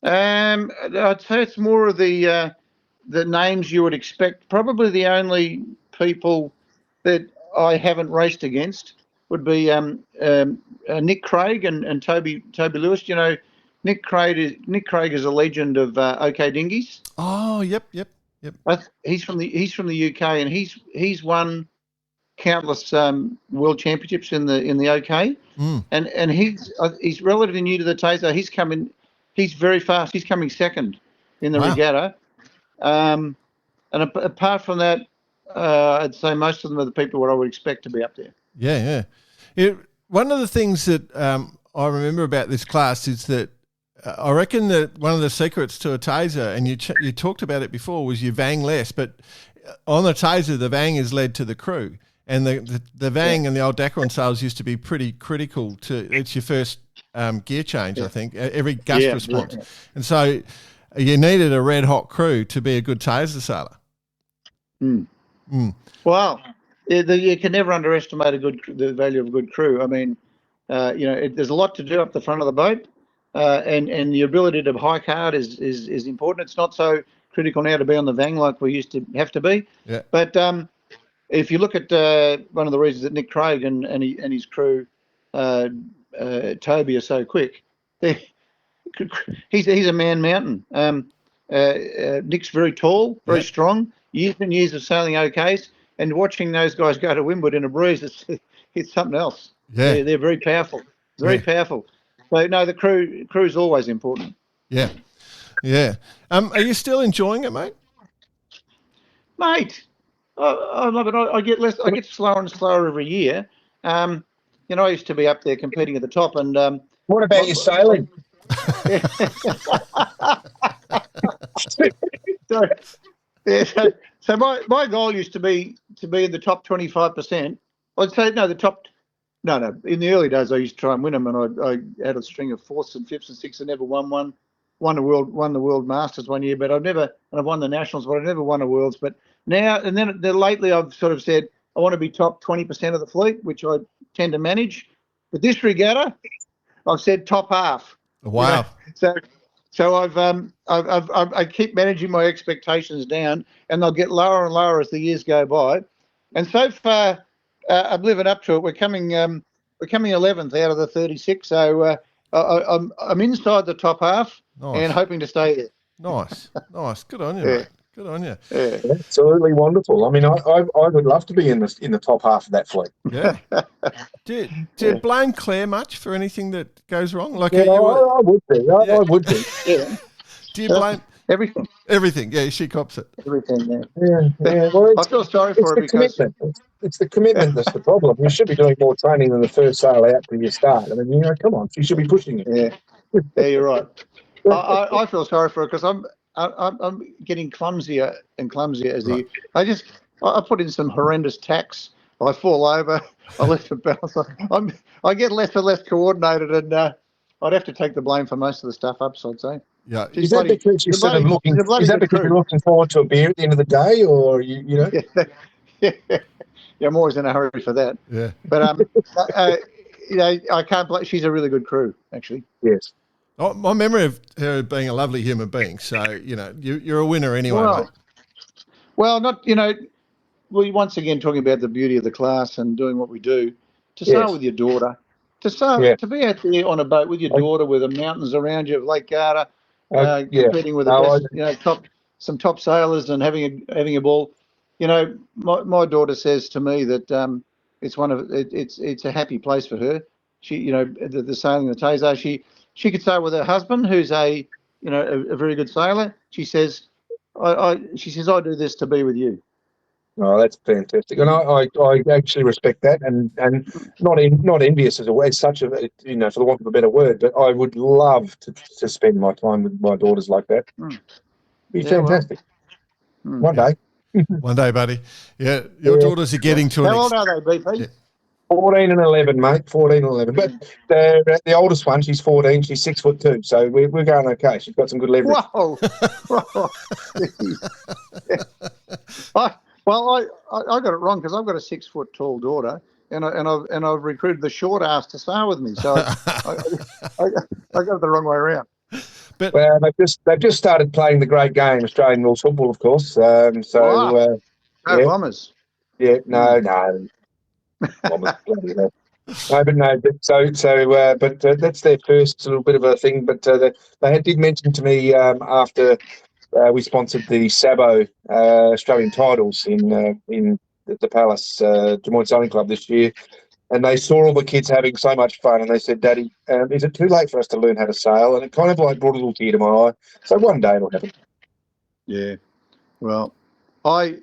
S4: I'd say it's more of the names you would expect. Probably the only people that I haven't raced against would be Nick Craig and Toby Lewis. You know, Nick Craig is a legend of OK Dinghies.
S1: Oh, yep.
S4: He's from the UK, and he's won countless world championships in the OK. And he's relatively new to the Tasar. He's coming. He's very fast. He's coming second in the regatta. And apart from that, I'd say most of them are the people what I would expect to be up there.
S1: Yeah. One of the things that I remember about this class is that I reckon that one of the secrets to a Tasar, and you talked about it before, was you vang less. But on the Tasar, the vang is led to the crew. And the vang and the old Dacron sails used to be pretty critical to, it's your first gear change, I think, every gust response. Yeah. And so you needed a red hot crew to be a good Tasar sailor.
S4: Well, you can never underestimate the value of a good crew. I mean, there's a lot to do up the front of the boat, and the ability to hike hard is important. It's not so critical now to be on the vang like we used to have to be.
S1: Yeah.
S4: But if you look at one of the reasons that Nick Craig and his crew, Toby, are so quick, he's a man mountain. Nick's very tall, very strong, years and years of sailing OKs, and watching those guys go to windward in a breeze, it's something else.
S1: Yeah.
S4: They're very powerful, powerful. So no, the crew's always important.
S1: Yeah. Are you still enjoying it, mate?
S4: I love it. I get less. I get slower and slower every year. I used to be up there competing at the top. And
S3: what about your sailing?
S4: So my goal used to be in the top 25%. I'd say no. In the early days, I used to try and win them, and I had a string of fourths and fifths and sixths. I never won one. Won the World Masters one year, but I've won the Nationals, but I've never won a Worlds. But now and then lately, I've sort of said I want to be top 20% of the fleet, which I tend to manage. But this regatta, I've said top half.
S1: Wow!
S4: So I keep managing my expectations down, and they'll get lower and lower as the years go by. And so far, I'm living up to it. We're coming 11th out of the 36. So I'm inside the top half.
S1: Nice.
S4: And hoping to stay there.
S1: Nice. Good on you, mate. Good on you.
S4: Yeah.
S3: Absolutely wonderful. I mean, I would love to be in the top half of that fleet.
S1: Yeah. Do you blame Claire much for anything that goes wrong? Like,
S3: I would be. I would be.
S4: Yeah.
S1: Do you blame
S4: everything?
S1: Everything. Yeah, she cops it.
S4: Everything.
S3: Yeah. Well,
S4: I feel sorry for her because
S3: it's the commitment that's the problem. You should be doing more training than the first sail out when you start. I mean, come on, you should be pushing it.
S4: Yeah, you're right. I feel sorry for her because I'm getting clumsier and clumsier as I put in some horrendous tacks. I fall over. I left the balance. I get less and less coordinated, and I'd have to take the blame for most of the stuff up. So I'd say.
S1: Yeah.
S3: Is that because you're sort of looking? Is that because you're looking forward to a beer at the end of the day, or you know?
S4: Yeah, I'm always in a hurry for that.
S1: Yeah.
S4: But I can't blame. She's a really good crew, actually.
S3: Yes.
S1: Oh, my memory of her being a lovely human being. So, you're a winner anyway, mate.
S4: Well, we're once again talking about the beauty of the class and doing what we do. To sail with your daughter, to be out there on a boat with your daughter with the mountains around you, Lake Garda, competing with the best, some top sailors and having a ball. My daughter says to me that it's a happy place for her. She, the sailing the Tasar, she could sail with her husband, who's a a very good sailor. She says, she says, I do this to be with you.
S3: Oh, that's fantastic, and I actually respect that, and not envious as a such a for the want of a better word, but I would love to spend my time with my daughters like that. Be fantastic. One day.
S1: One day, buddy. Yeah, your daughters are getting to
S4: How old are they, BP?
S1: Yeah.
S3: 14 and 11, mate. 14 and 11. But the oldest one, she's 14. She's 6'2", so we're going okay. She's got some good leverage.
S4: Whoa! I got it wrong because I've got a 6 foot tall daughter, and I've recruited the short ass to sail with me. So I got it the wrong way around.
S1: But
S3: well, they've just started playing the great game, Australian rules football, of course.
S4: Bombers.
S3: Yeah, no. Bombers, bloody hell. But that's their first little bit of a thing. But they did mention to me after we sponsored the Sabo Australian titles in the Palace Des Moines Sailing Club this year, and they saw all the kids having so much fun, and they said, "Daddy, is it too late for us to learn how to sail?" And it kind of like brought a little tear to my eye. So one day it'll happen. Yeah.
S4: Well, out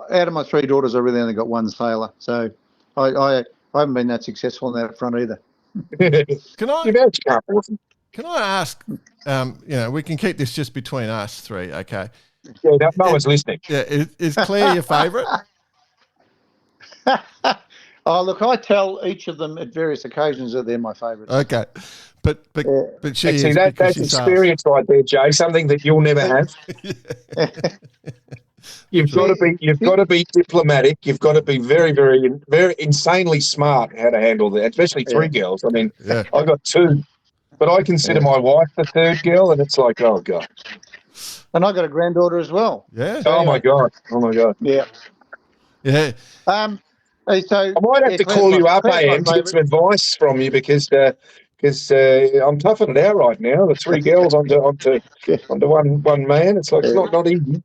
S4: of my 3 daughters, I really only got one sailor, so I haven't been that successful on that front either.
S1: Can I ask? We can keep this just between us 3, okay?
S3: Yeah, no one's listening.
S1: Yeah, is Claire your favourite?
S4: Oh, look, I tell each of them at various occasions that they're my favourite.
S1: Okay, but she
S3: see that's experience right there, Jay. Something that you'll never have. You've got to be diplomatic. You've got to be very, very, very insanely smart how to handle that, especially 3 girls. I mean, I got 2, but I consider my wife the 3rd girl, and it's like, oh god.
S4: And I got a granddaughter as well.
S1: Yeah.
S3: Oh my god.
S4: Yeah.
S1: Yeah.
S4: So
S3: I might have to call you up, AM, to get some advice from you because I'm toughing it out right now. The 3 girls onto one man. It's like it's not easy.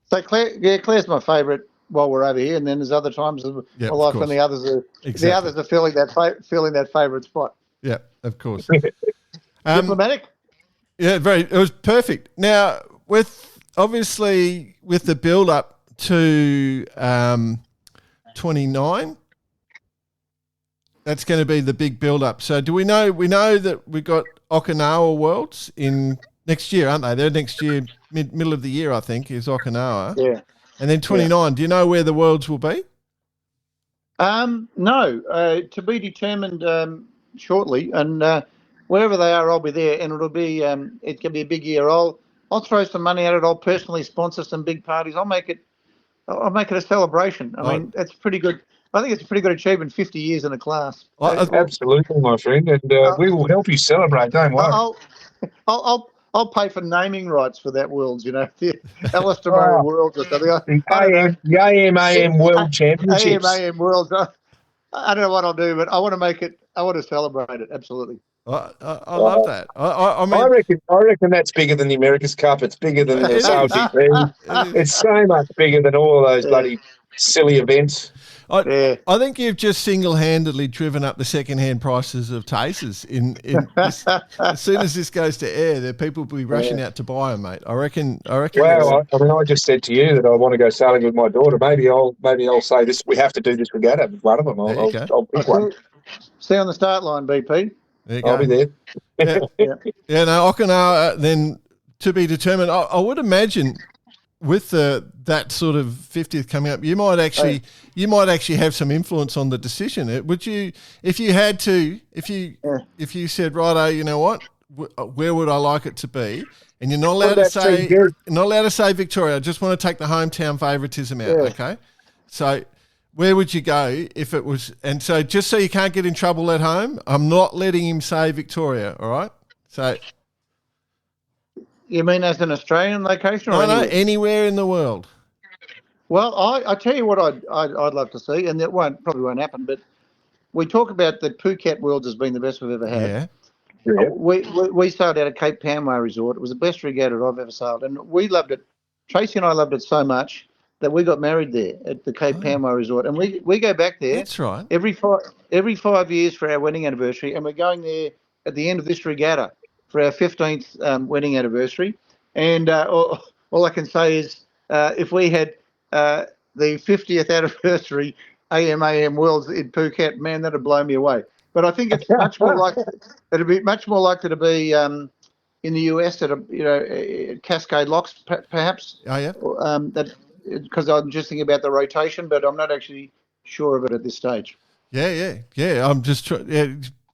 S4: So Claire's my favourite while we're over here, and then there's other times of my life when the others are filling that favourite spot.
S1: Yeah, of course.
S4: Diplomatic.
S1: Yeah, it was perfect. Now, with the build up to 29, that's going to be the big build up. So we know that we've got Okinawa Worlds in next year, aren't they? They're next year, middle of the year, I think, is Okinawa.
S4: Yeah.
S1: And then 29. Do you know where the Worlds will be?
S4: No, to be determined shortly, and wherever they are, I'll be there, and it'll be it can be a big year. I'll throw some money at it. I'll personally sponsor some big parties. I'll make it a celebration. I mean, that's pretty good. I think it's a pretty good achievement. 50 years in a class.
S3: Absolutely, my friend, and we will help you celebrate. Don't worry.
S4: I'll pay for naming rights for that Worlds. The Alistair Murray Worlds or something.
S3: The AM World Championships.
S4: AM Worlds. I don't know what I'll do, but I want to make it. I want to celebrate it. Absolutely.
S1: I love that. I mean,
S3: I reckon that's bigger than the America's Cup. It's bigger than the SailGP. It's so much bigger than all of those bloody silly events.
S1: I think you've just single-handedly driven up the second-hand prices of Tasers. As soon as this goes to air, people will be rushing out to buy them, mate. I reckon.
S3: Well, I just said to you that I want to go sailing with my daughter. Maybe I'll say this. We have to do this regatta with one of them. I'll pick one.
S4: Stay on the start line, BP.
S3: I'll be there.
S1: Yeah. No, Okinawa then to be determined. I would imagine with that sort of 50th coming up, you might actually have some influence on the decision. Would you, if you had to, if you said, righto, you know what, where would I like it to be? And you're not allowed to say Victoria. I just want to take the hometown favouritism out. Okay, so where would you go if it was? And so just so you can't get in trouble at home, I'm not letting him say Victoria. All right, so.
S4: You mean as an Australian location?
S1: No, anywhere in the world.
S4: Well, I tell you what I'd love to see, and that probably won't happen. But we talk about the Phuket Worlds as being the best we've ever had. Yeah. We sailed out of Cape Panway Resort. It was the best regatta I've ever sailed, and we loved it. Tracy and I loved it so much that we got married there at the Cape Panway Resort, and we go back there.
S1: That's right.
S4: Every 5 years for our wedding anniversary, and we're going there at the end of this regatta. for our 15th wedding anniversary. And all I can say is if we had the 50th anniversary AM Worlds in Phuket, man, that'd blow me away. But I think it's much more likely. It'd be much more likely to be in the US at Cascade Locks, perhaps.
S1: Oh yeah.
S4: That because I'm just thinking about the rotation, but I'm not actually sure of it at this stage.
S1: Yeah. I'm just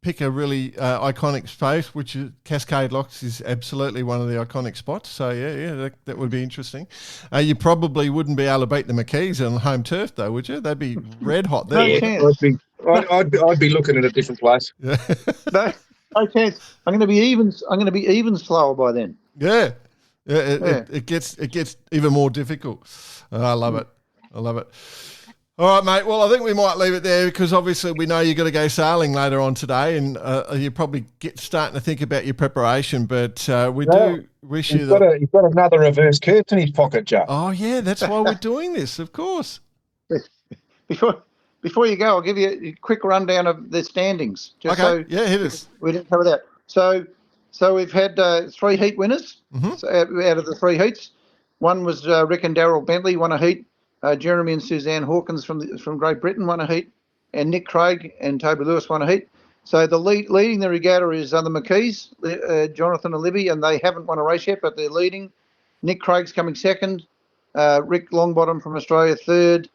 S1: pick a really iconic space, which is Cascade Locks is absolutely one of the iconic spots. So that would be interesting. You probably wouldn't be able to beat the McKees on home turf, though, would you? They'd be red hot there.
S3: I'd be looking at a different place.
S1: Yeah.
S4: No chance. I'm going to be even slower by then.
S1: Yeah. It gets even more difficult. I love it. All right, mate. Well, I think we might leave it there because obviously we know you've got to go sailing later on today, and you're probably starting to think about your preparation. But we do wish you.
S3: He's got another reverse curve in his pocket, Joe.
S1: Oh yeah, that's why we're doing this, of course.
S4: Before you go, I'll give you a quick rundown of the standings.
S1: Hit us.
S4: We didn't cover that. So we've had 3 heat winners out of the 3 heats. One was Rick and Darryl Bentley won a heat. Jeremy and Suzanne Hawkins from Great Britain won a heat, and Nick Craig and Toby Lewis won a heat. So the leading the regatta is the McKees, Jonathan and Libby, and they haven't won a race yet, but they're leading. Nick Craig's coming second. Rick Longbottom from Australia third.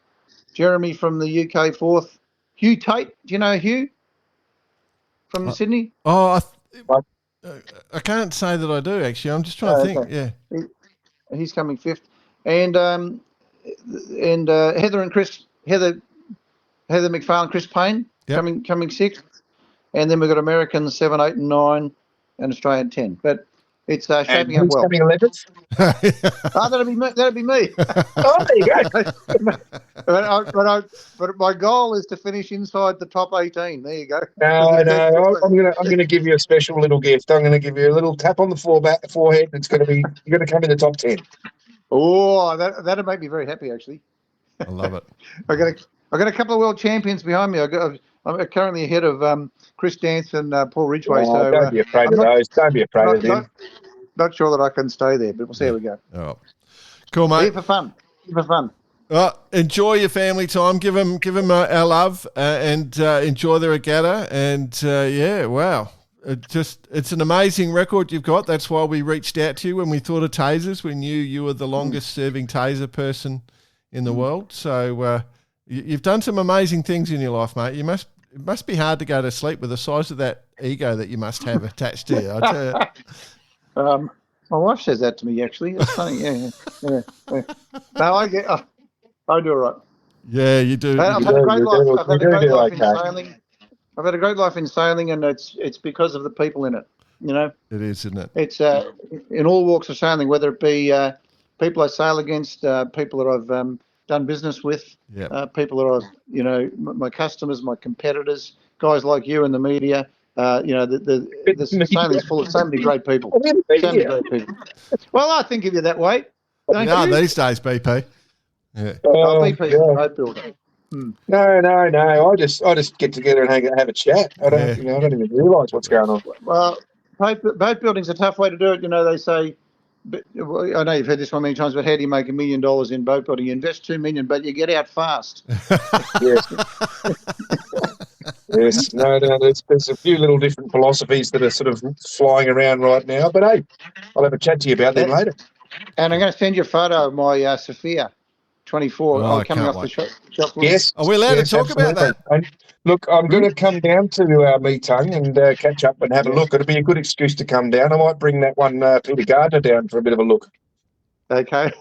S4: Jeremy from the UK fourth. Hugh Tate, do you know Hugh from Sydney?
S1: Oh, I can't say that I do actually. I'm just trying to think.
S4: Okay. Yeah, he's coming fifth, and Heather McFarlane, Chris Payne coming sixth, and then we've got Americans 7, 8, and 9, and Australian 10. But it's shaping up well.
S3: Coming 11th?
S4: That'd be me.
S3: Oh, there you go.
S4: But my goal is to finish inside the top 18. There you go.
S3: No, I'm gonna give you a special little gift. I'm gonna give you a little tap on the forehead. It's gonna be you're gonna come in the top 10.
S4: Oh, that'd make me very happy actually.
S1: I love it.
S4: I got a couple of world champions behind me. I'm currently ahead of Chris Dance and Paul Ridgway.
S3: So don't be afraid of those. Don't be afraid of them.
S4: Not sure that I can stay there, but we'll see how we go.
S1: Oh, cool, mate.
S4: Here for fun.
S1: Enjoy your family time. Give them our love and enjoy the regatta. And wow. It's an amazing record you've got. That's why we reached out to you when we thought of tasers. We knew you were the longest serving taser person in the world. So you've done some amazing things in your life, mate. It must be hard to go to sleep with the size of that ego that you must have attached to you. I tell you.
S4: My wife says that to me actually. It's funny. Yeah. No, I do all right.
S1: Yeah, you do.
S4: I've had a great life. I've had a great life in sailing. I've had a great life in sailing, and it's because of the people in it. You know,
S1: it is, isn't it?
S4: It's in all walks of sailing, whether it be people I sail against, people that I've done business with, people that I've, my customers, my competitors, guys like you in the media. The sailing is full of so many great people. Well, I think of you that way. Don't you?
S1: These days, BP. Yeah.
S4: BP is a boat builder.
S3: No. I just get together and have a chat. I don't even realise what's going on.
S4: Well, boat building's a tough way to do it. They say, I know you've heard this one many times, but how do you make $1 million in boat building? You invest $2 million, but you get out fast.
S3: Yes. No. There's a few little different philosophies that are sort of flying around right now. But hey, I'll have a chat to you about them later.
S4: And I'm going to send you a photo of my Sophia 24. I'm coming off the shop.
S3: Yes.
S1: Are we allowed to talk about that?
S3: And look, I'm going to come down to Meetung and catch up and have a look. It'll be a good excuse to come down. I might bring that one to Lake Garda down for a bit of a look.
S4: Okay.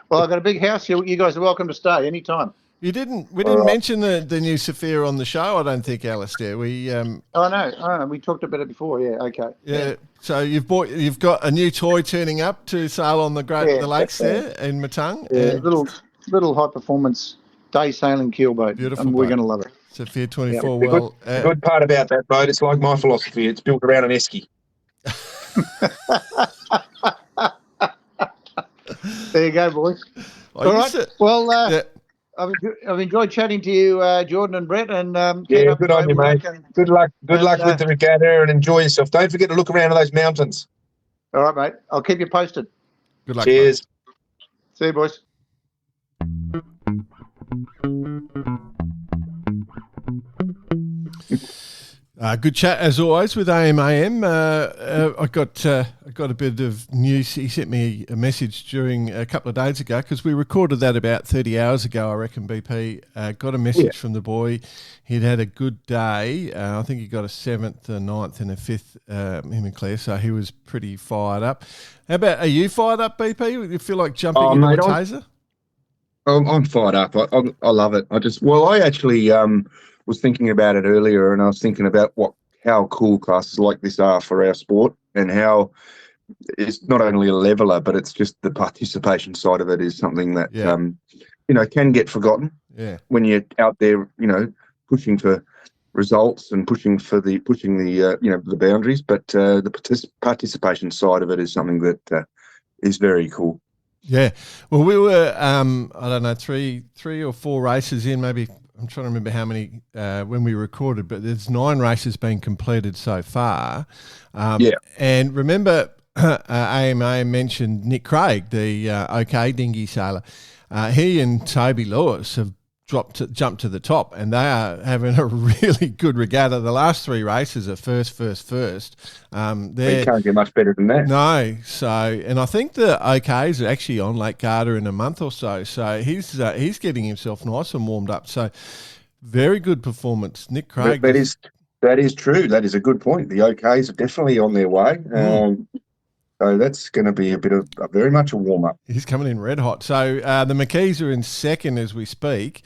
S4: Well, I've got a big house here. You guys are welcome to stay anytime.
S1: We didn't mention the new Sophia on the show, I don't think, Alistair.
S4: I know. We talked about it before. Yeah. Okay.
S1: Yeah. So you've got a new toy turning up to sail on the lakes there in Meetung.
S4: Yeah. Little high performance day sailing keelboat.
S1: Beautiful.
S4: And we're going to love it.
S1: Sophia 24.
S3: Yeah. The good part about that boat, it's like my philosophy. It's built around an esky.
S4: There you go, boys. All right. Well, I've enjoyed chatting to you, Jordan and Brett, and
S3: yeah, good on you, mate. Good luck with the regatta, and enjoy yourself. Don't forget to look around at those mountains.
S4: All right, mate. I'll keep you posted.
S1: Good luck.
S3: Cheers.
S1: Mate.
S4: See you, boys.
S1: Good chat as always with AMAM. I got a bit of news. He sent me a message during a couple of days ago because we recorded that about 30 hours ago. I reckon BP got a message from the boy. He'd had a good day. I think he got a 7th, a 9th, and a 5th. Him and Claire. So he was pretty fired up. How about are you fired up, BP? You feel like jumping into a taser?
S3: I'm fired up. I love it. I actually was thinking about it earlier, and I was thinking about how cool classes like this are for our sport, and how it's not only a leveler, but it's just the participation side of it is something that can get forgotten. Yeah, when you're out there, pushing for results and pushing the boundaries, but the participation side of it is something that is very cool.
S1: Yeah, well, we were I don't know, three or four races in, maybe. I'm trying to remember how many when we recorded, but there's 9 races being completed so far. And remember, AMA mentioned Nick Craig, the OK dinghy sailor. He and Toby Lewis have jumped to the top, and they are having a really good regatta. The last 3 races are first.
S3: You can't get much better than that.
S1: No, and I think the OKs are actually on Lake Garda in a month or so. So he's getting himself nice and warmed up. So very good performance, Nick Craig.
S3: That is true. That is a good point. The OKs are definitely on their way. So that's going to be very much a warm-up.
S1: He's coming in red hot. So the McKees are in second as we speak.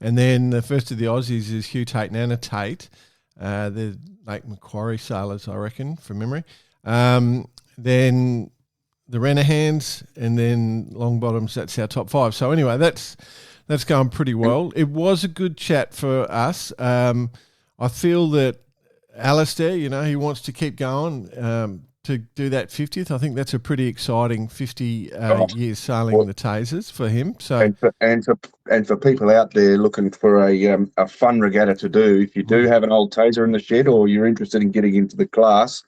S1: And then the first of the Aussies is Hugh Tate and Anna Tate. They're Lake Macquarie sailors, I reckon, from memory. Then the Renahans and then Longbottoms, that's our top 5. So anyway, that's going pretty well. It was a good chat for us. I feel that Alistair, he wants to keep going. To do that 50th, I think that's a pretty exciting 50 years sailing the tasers for him. So
S3: and for people out there looking for a fun regatta to do, if you do have an old taser in the shed or you're interested in getting into the class,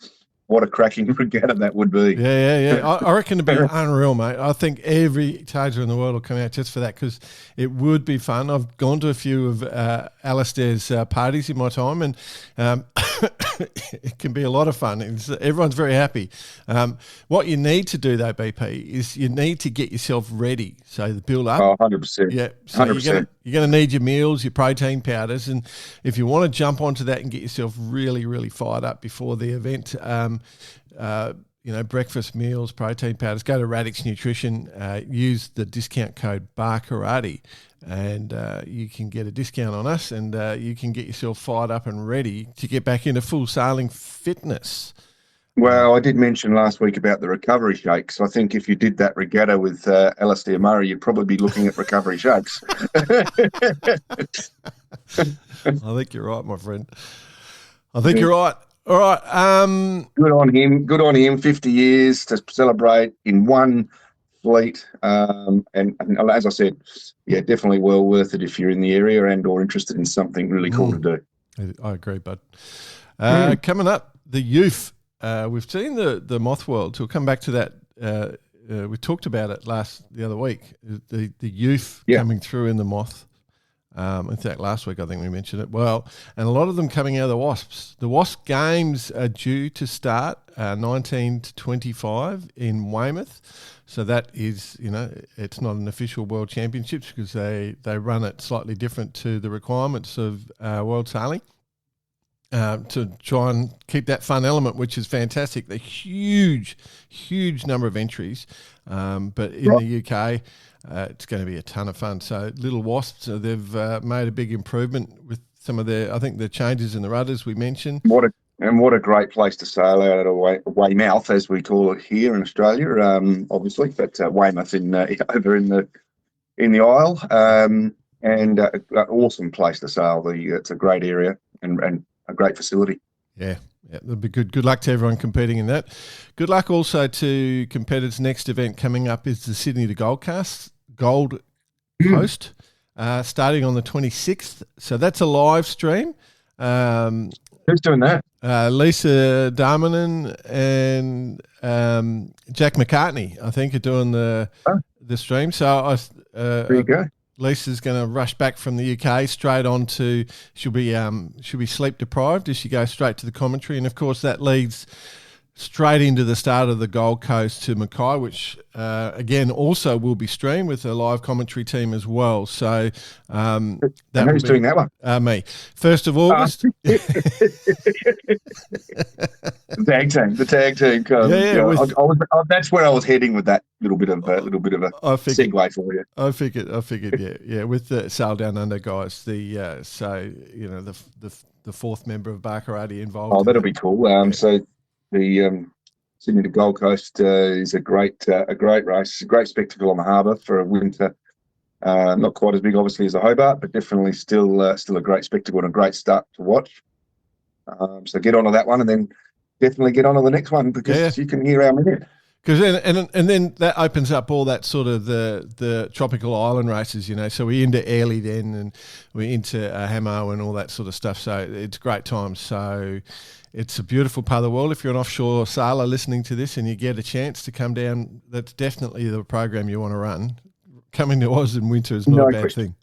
S3: what a cracking regatta that would be.
S1: Yeah. I reckon it'd be unreal, mate. I think every taser in the world will come out just for that because it would be fun. I've gone to a few of Alistair's parties in my time, and it can be a lot of fun. Everyone's very happy. What you need to do, though, BP, is you need to get yourself ready. So the build up.
S3: 100%.
S1: Yeah. So
S3: 100%.
S1: You're going to need your meals, your protein powders, and if you want to jump onto that and get yourself really, really fired up before the event, breakfast, meals, protein powders, go to Radix Nutrition, use the discount code BARKARATE, and you can get a discount on us, and you can get yourself fired up and ready to get back into full sailing fitness.
S3: Well, I did mention last week about the recovery shakes. I think if you did that regatta with Alistair Murray, you'd probably be looking at recovery shakes.
S1: I think you're right, my friend. I think you're right. All right.
S3: Good on him. Good on him. 50 years to celebrate in one fleet. And as I said, definitely well worth it if you're in the area and or interested in something really cool to do.
S1: I agree, bud. Coming up, the youth. We've seen the moth world. So we'll come back to that. We talked about it the other week. The youth coming through in the moth. In fact, last week I think we mentioned it. Well, and a lot of them coming out of the Wasps. The Wasp Games are due to start 19 to 25 in Weymouth. So that is, it's not an official World Championships because they run it slightly different to the requirements of World Sailing. To try and keep that fun element, which is fantastic. The huge number of entries, but in the UK, it's going to be a ton of fun. So Little Wasps, they've made a big improvement with some of the changes in the rudders we mentioned. What
S3: a great place to sail out of Weymouth, as we call it here in Australia, obviously, but Weymouth over in the Isle, and an awesome place to sail. It's a great area and a greld facility.
S1: Yeah, that'll be good. Good luck to everyone competing in that. Good luck also to competitors. Next event coming up is the Sydney to Gold Coast. starting on the 26th. So that's a live stream.
S3: Who's doing that?
S1: Lisa Darmanin and Jack McCartney, I think, are doing the stream. So
S3: There you go.
S1: Lisa's going to rush back from the UK straight on to. She'll be sleep deprived as she goes straight to the commentary, and of course that leads straight into the start of the Gold Coast to Mackay, which again also will be streamed with a live commentary team as well. So
S3: who's doing that one?
S1: Me. 1st of August.
S3: The tag team. That's where I was heading with that little bit of a segue for you.
S1: I figured, yeah, with the Sail Down Under guys, the fourth member of Barkarati involved.
S3: Oh, that'll be cool. So the Sydney to Gold Coast is a great race, a great spectacle on the harbour for a winter. Not quite as big, obviously, as the Hobart, but definitely still a great spectacle and a great start to watch. So get onto that one, and then definitely get onto the next one because you can hear our minute.
S1: Because and then that opens up all that sort of the tropical island races, you know. So we're into Airlie then, and we're into Hamo and all that sort of stuff. So it's great times. So it's a beautiful part of the world. If you're an offshore sailor listening to this and you get a chance to come down, that's definitely the program you want to run. Coming to Oz in winter is not a bad thing.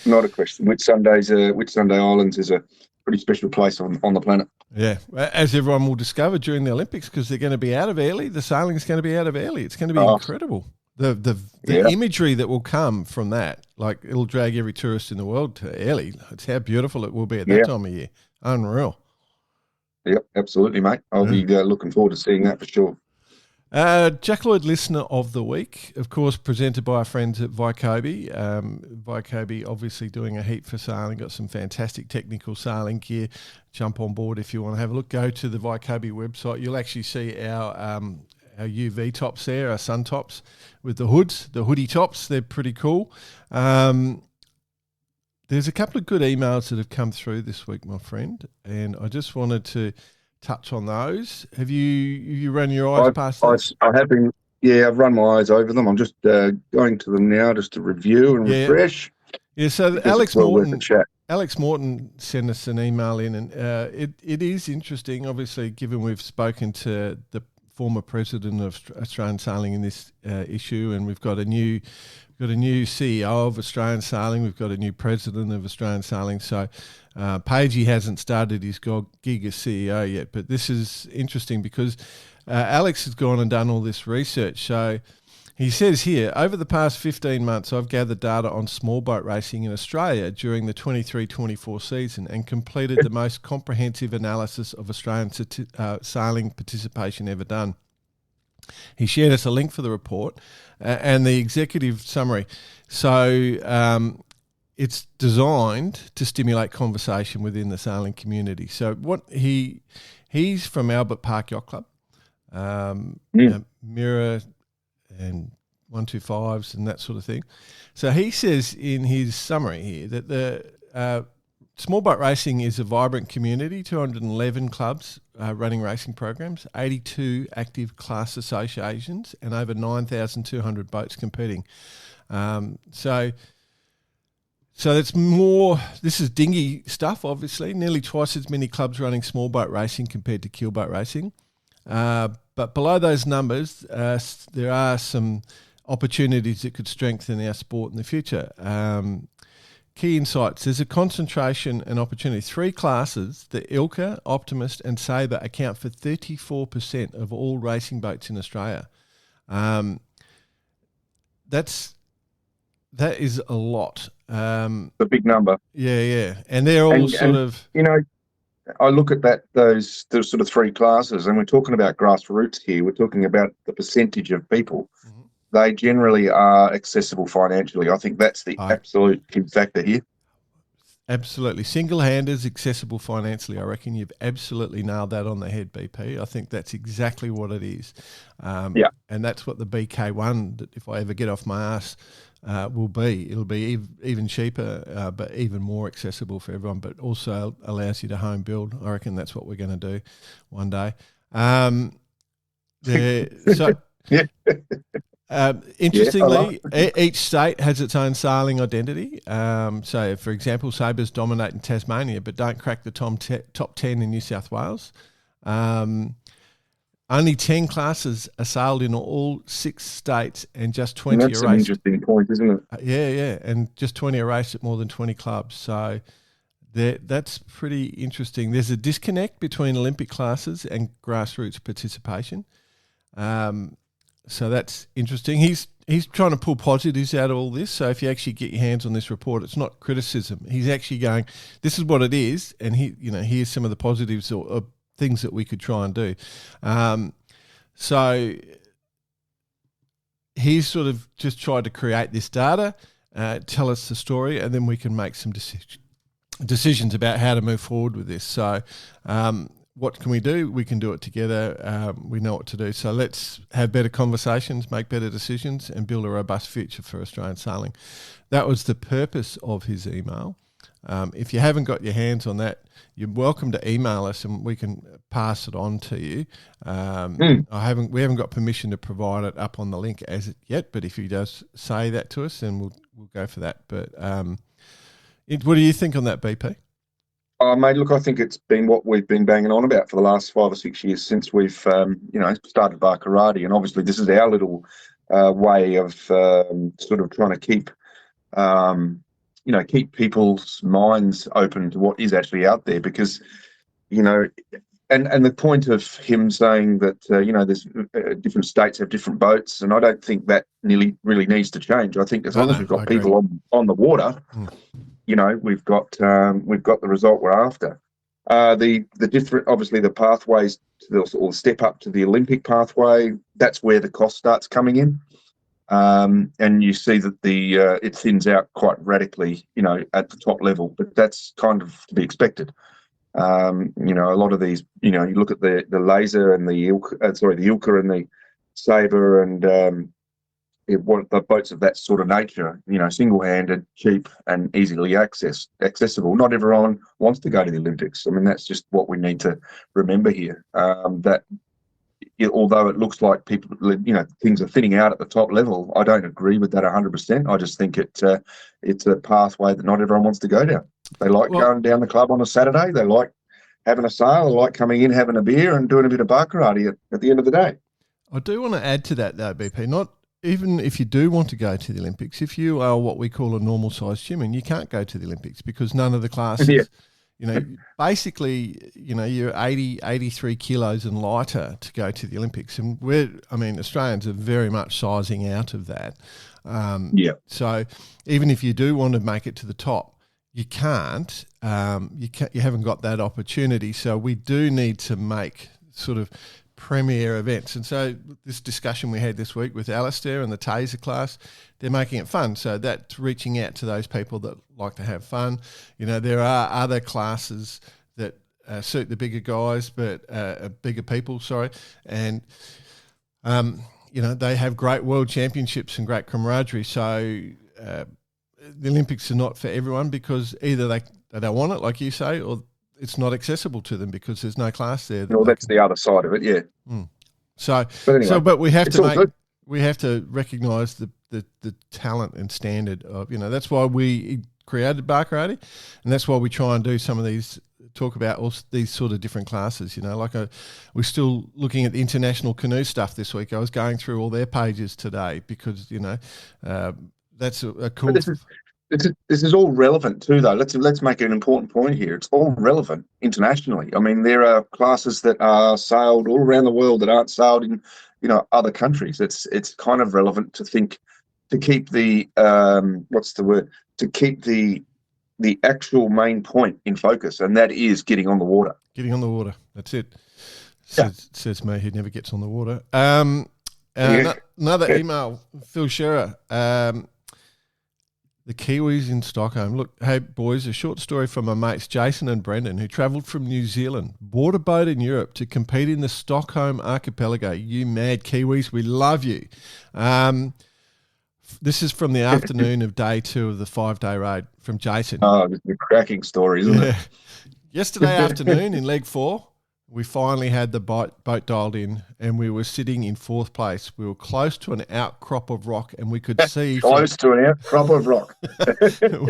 S3: Not a question. Whitsunday Islands is a pretty special place on the planet.
S1: Yeah, as everyone will discover during the Olympics, because they're going to be out of Airlie. The sailing is going to be out of Airlie. It's going to be incredible. The imagery that will come from that, like it'll drag every tourist in the world to Airlie. It's how beautiful it will be at that time of year. Unreal.
S3: Yep, absolutely, mate. I'll be looking forward to seeing that for sure.
S1: Jack Lloyd Listener of the Week, of course, presented by our friends at Vycobi. Vycobi obviously doing a heap for sailing, got some fantastic technical sailing gear. Jump on board if you want to have a look. Go to the Vycobi website. You'll actually see our UV tops there, our sun tops with the hoods, the hoodie tops. They're pretty cool. There's a couple of good emails that have come through this week, my friend, and I just wanted to touch on those. Have you run your eyes past that?
S3: I have been. Yeah, I've run my eyes over them. I'm just going to them now just to review and refresh.
S1: Yeah, so Alex Morton sent us an email in, and it is interesting, obviously, given we've spoken to the former president of Australian Sailing in this issue, and we've got a new CEO of Australian Sailing. We've got a new president of Australian Sailing. So Pagey hasn't started his gig as CEO yet. But this is interesting because Alex has gone and done all this research. So he says here, over the past 15 months, I've gathered data on small boat racing in Australia during the 23-24 season and completed the most comprehensive analysis of Australian sailing participation ever done. He shared us a link for the report and the executive summary. So it's designed to stimulate conversation within the sailing community. So he's from Albert Park Yacht Club, Mirror and 125s and that sort of thing. So he says in his summary here that the small boat racing is a vibrant community, 211 clubs running racing programs, 82 active class associations, and over 9,200 boats competing. So it's more, this is dinghy stuff, obviously, nearly twice as many clubs running small boat racing compared to keelboat racing. But below those numbers, there are some opportunities that could strengthen our sport in the future. Key insights. There's a concentration and opportunity. 3 classes, the Ilka, Optimist and Sabre, account for 34% of all racing boats in Australia. That is a lot.
S3: A big number.
S1: Yeah. And they're all
S3: You know, I look at those sort of 3 classes, and we're talking about grassroots here. We're talking about the percentage of people. Mm-hmm. They generally are accessible financially. I think that's the absolute key factor here.
S1: Absolutely. Single-handers, accessible financially. I reckon you've absolutely nailed that on the head, BP. I think that's exactly what it is. And that's what the BK1, if I ever get off my ass, will be. It'll be even cheaper, but even more accessible for everyone, but also allows you to home build. I reckon that's what we're going to do one day. Interestingly, each state has its own sailing identity. So, for example, Sabres dominate in Tasmania, but don't crack the top 10 in New South Wales. Only 10 classes are sailed in all 6 states, and just 20 are raced.
S3: That's an interesting point, isn't it?
S1: Yeah, and just 20 are raced at more than 20 clubs. So that's pretty interesting. There's a disconnect between Olympic classes and grassroots participation. So that's interesting. He's trying to pull positives out of all this. So if you actually get your hands on this report, it's not criticism. He's actually going, this is what it is, and here's some of the positives or things that we could try and do. So he's sort of just tried to create this data, tell us the story, and then we can make some decisions about how to move forward with this. So what can we do? We can do it together. We know what to do. So let's have better conversations, make better decisions, and build a robust future for Australian sailing. That was the purpose of his email. If you haven't got your hands on that, you're welcome to email us and we can pass it on to you. We haven't got permission to provide it up on the link as it yet, but if he does say that to us, then we'll go for that. But what do you think on that, BP?
S3: Mate, look, I think it's been what we've been banging on about for the last 5 or 6 years since we've, started Barkarati, and obviously this is our little way of sort of trying to keep people's minds open to what is actually out there, because, and the point of him saying that, there's different states have different boats, and I don't think that really needs to change. I think as long as we've got people on the water, we've got the result we're after. The different, obviously, the pathways to the step up to the Olympic pathway, that's where the cost starts coming in. And you see that it thins out quite radically, at the top level, but that's kind of to be expected. A lot of these, you look at the laser and the Ilka and the Sabre and the boats of that sort of nature, single-handed, cheap and easily accessible. Not everyone wants to go to the Olympics. I mean, that's just what we need to remember here, that although it looks like people, things are thinning out at the top level, I don't agree with that 100%. I just think it's a pathway that not everyone wants to go down. They like going down the club on a Saturday. They like having a sail. They like coming in, having a beer and doing a bit of Barkarati at the end of the day.
S1: I do want to add to that, though, BP, not even if you do want to go to the Olympics, if you are what we call a normal-sized human, you can't go to the Olympics because none of the classes, basically, you're 83 kilos and lighter to go to the Olympics. And Australians are very much sizing out of that. So even if you do want to make it to the top, you can't. You haven't got that opportunity. So we do need to make sort of premier events. And so this discussion we had this week with Alistair and the Tasar class, they're making it fun. So that's reaching out to those people that like to have fun. There are other classes that suit the bigger guys, but bigger people, and they have great world championships and great camaraderie. So the Olympics are not for everyone because either they don't want it, like you say, or it's not accessible to them because there's no class there.
S3: That's the other side of it, yeah.
S1: So, but we have to recognise the talent and standard of, that's why we created Barkarati, and that's why we try and do some of these, talk about all these sort of different classes. We're still looking at the international canoe stuff this week. I was going through all their pages today because that's a cool.
S3: This is all relevant too, though. Let's make an important point here. It's all relevant internationally. I mean, there are classes that are sailed all around the world that aren't sailed in, other countries. It's kind of relevant to keep the to keep the actual main point in focus, and that is getting on the water. Getting on the water.
S1: That's it. Says me who never gets on the water. Another email, Phil Shearer. The Kiwis in Stockholm. Look, hey, boys, a short story from my mates Jason and Brendan, who travelled from New Zealand, bought a boat in Europe to compete in the Stockholm archipelago. You mad Kiwis, we love you. This is from the afternoon of day 2 of the 5-day raid from Jason.
S3: Oh, this is a cracking story, isn't it?
S1: Yesterday afternoon in leg 4, we finally had the boat dialed in, and we were sitting in fourth place. We were close to an outcrop of rock, and we could see
S3: close to an outcrop of rock.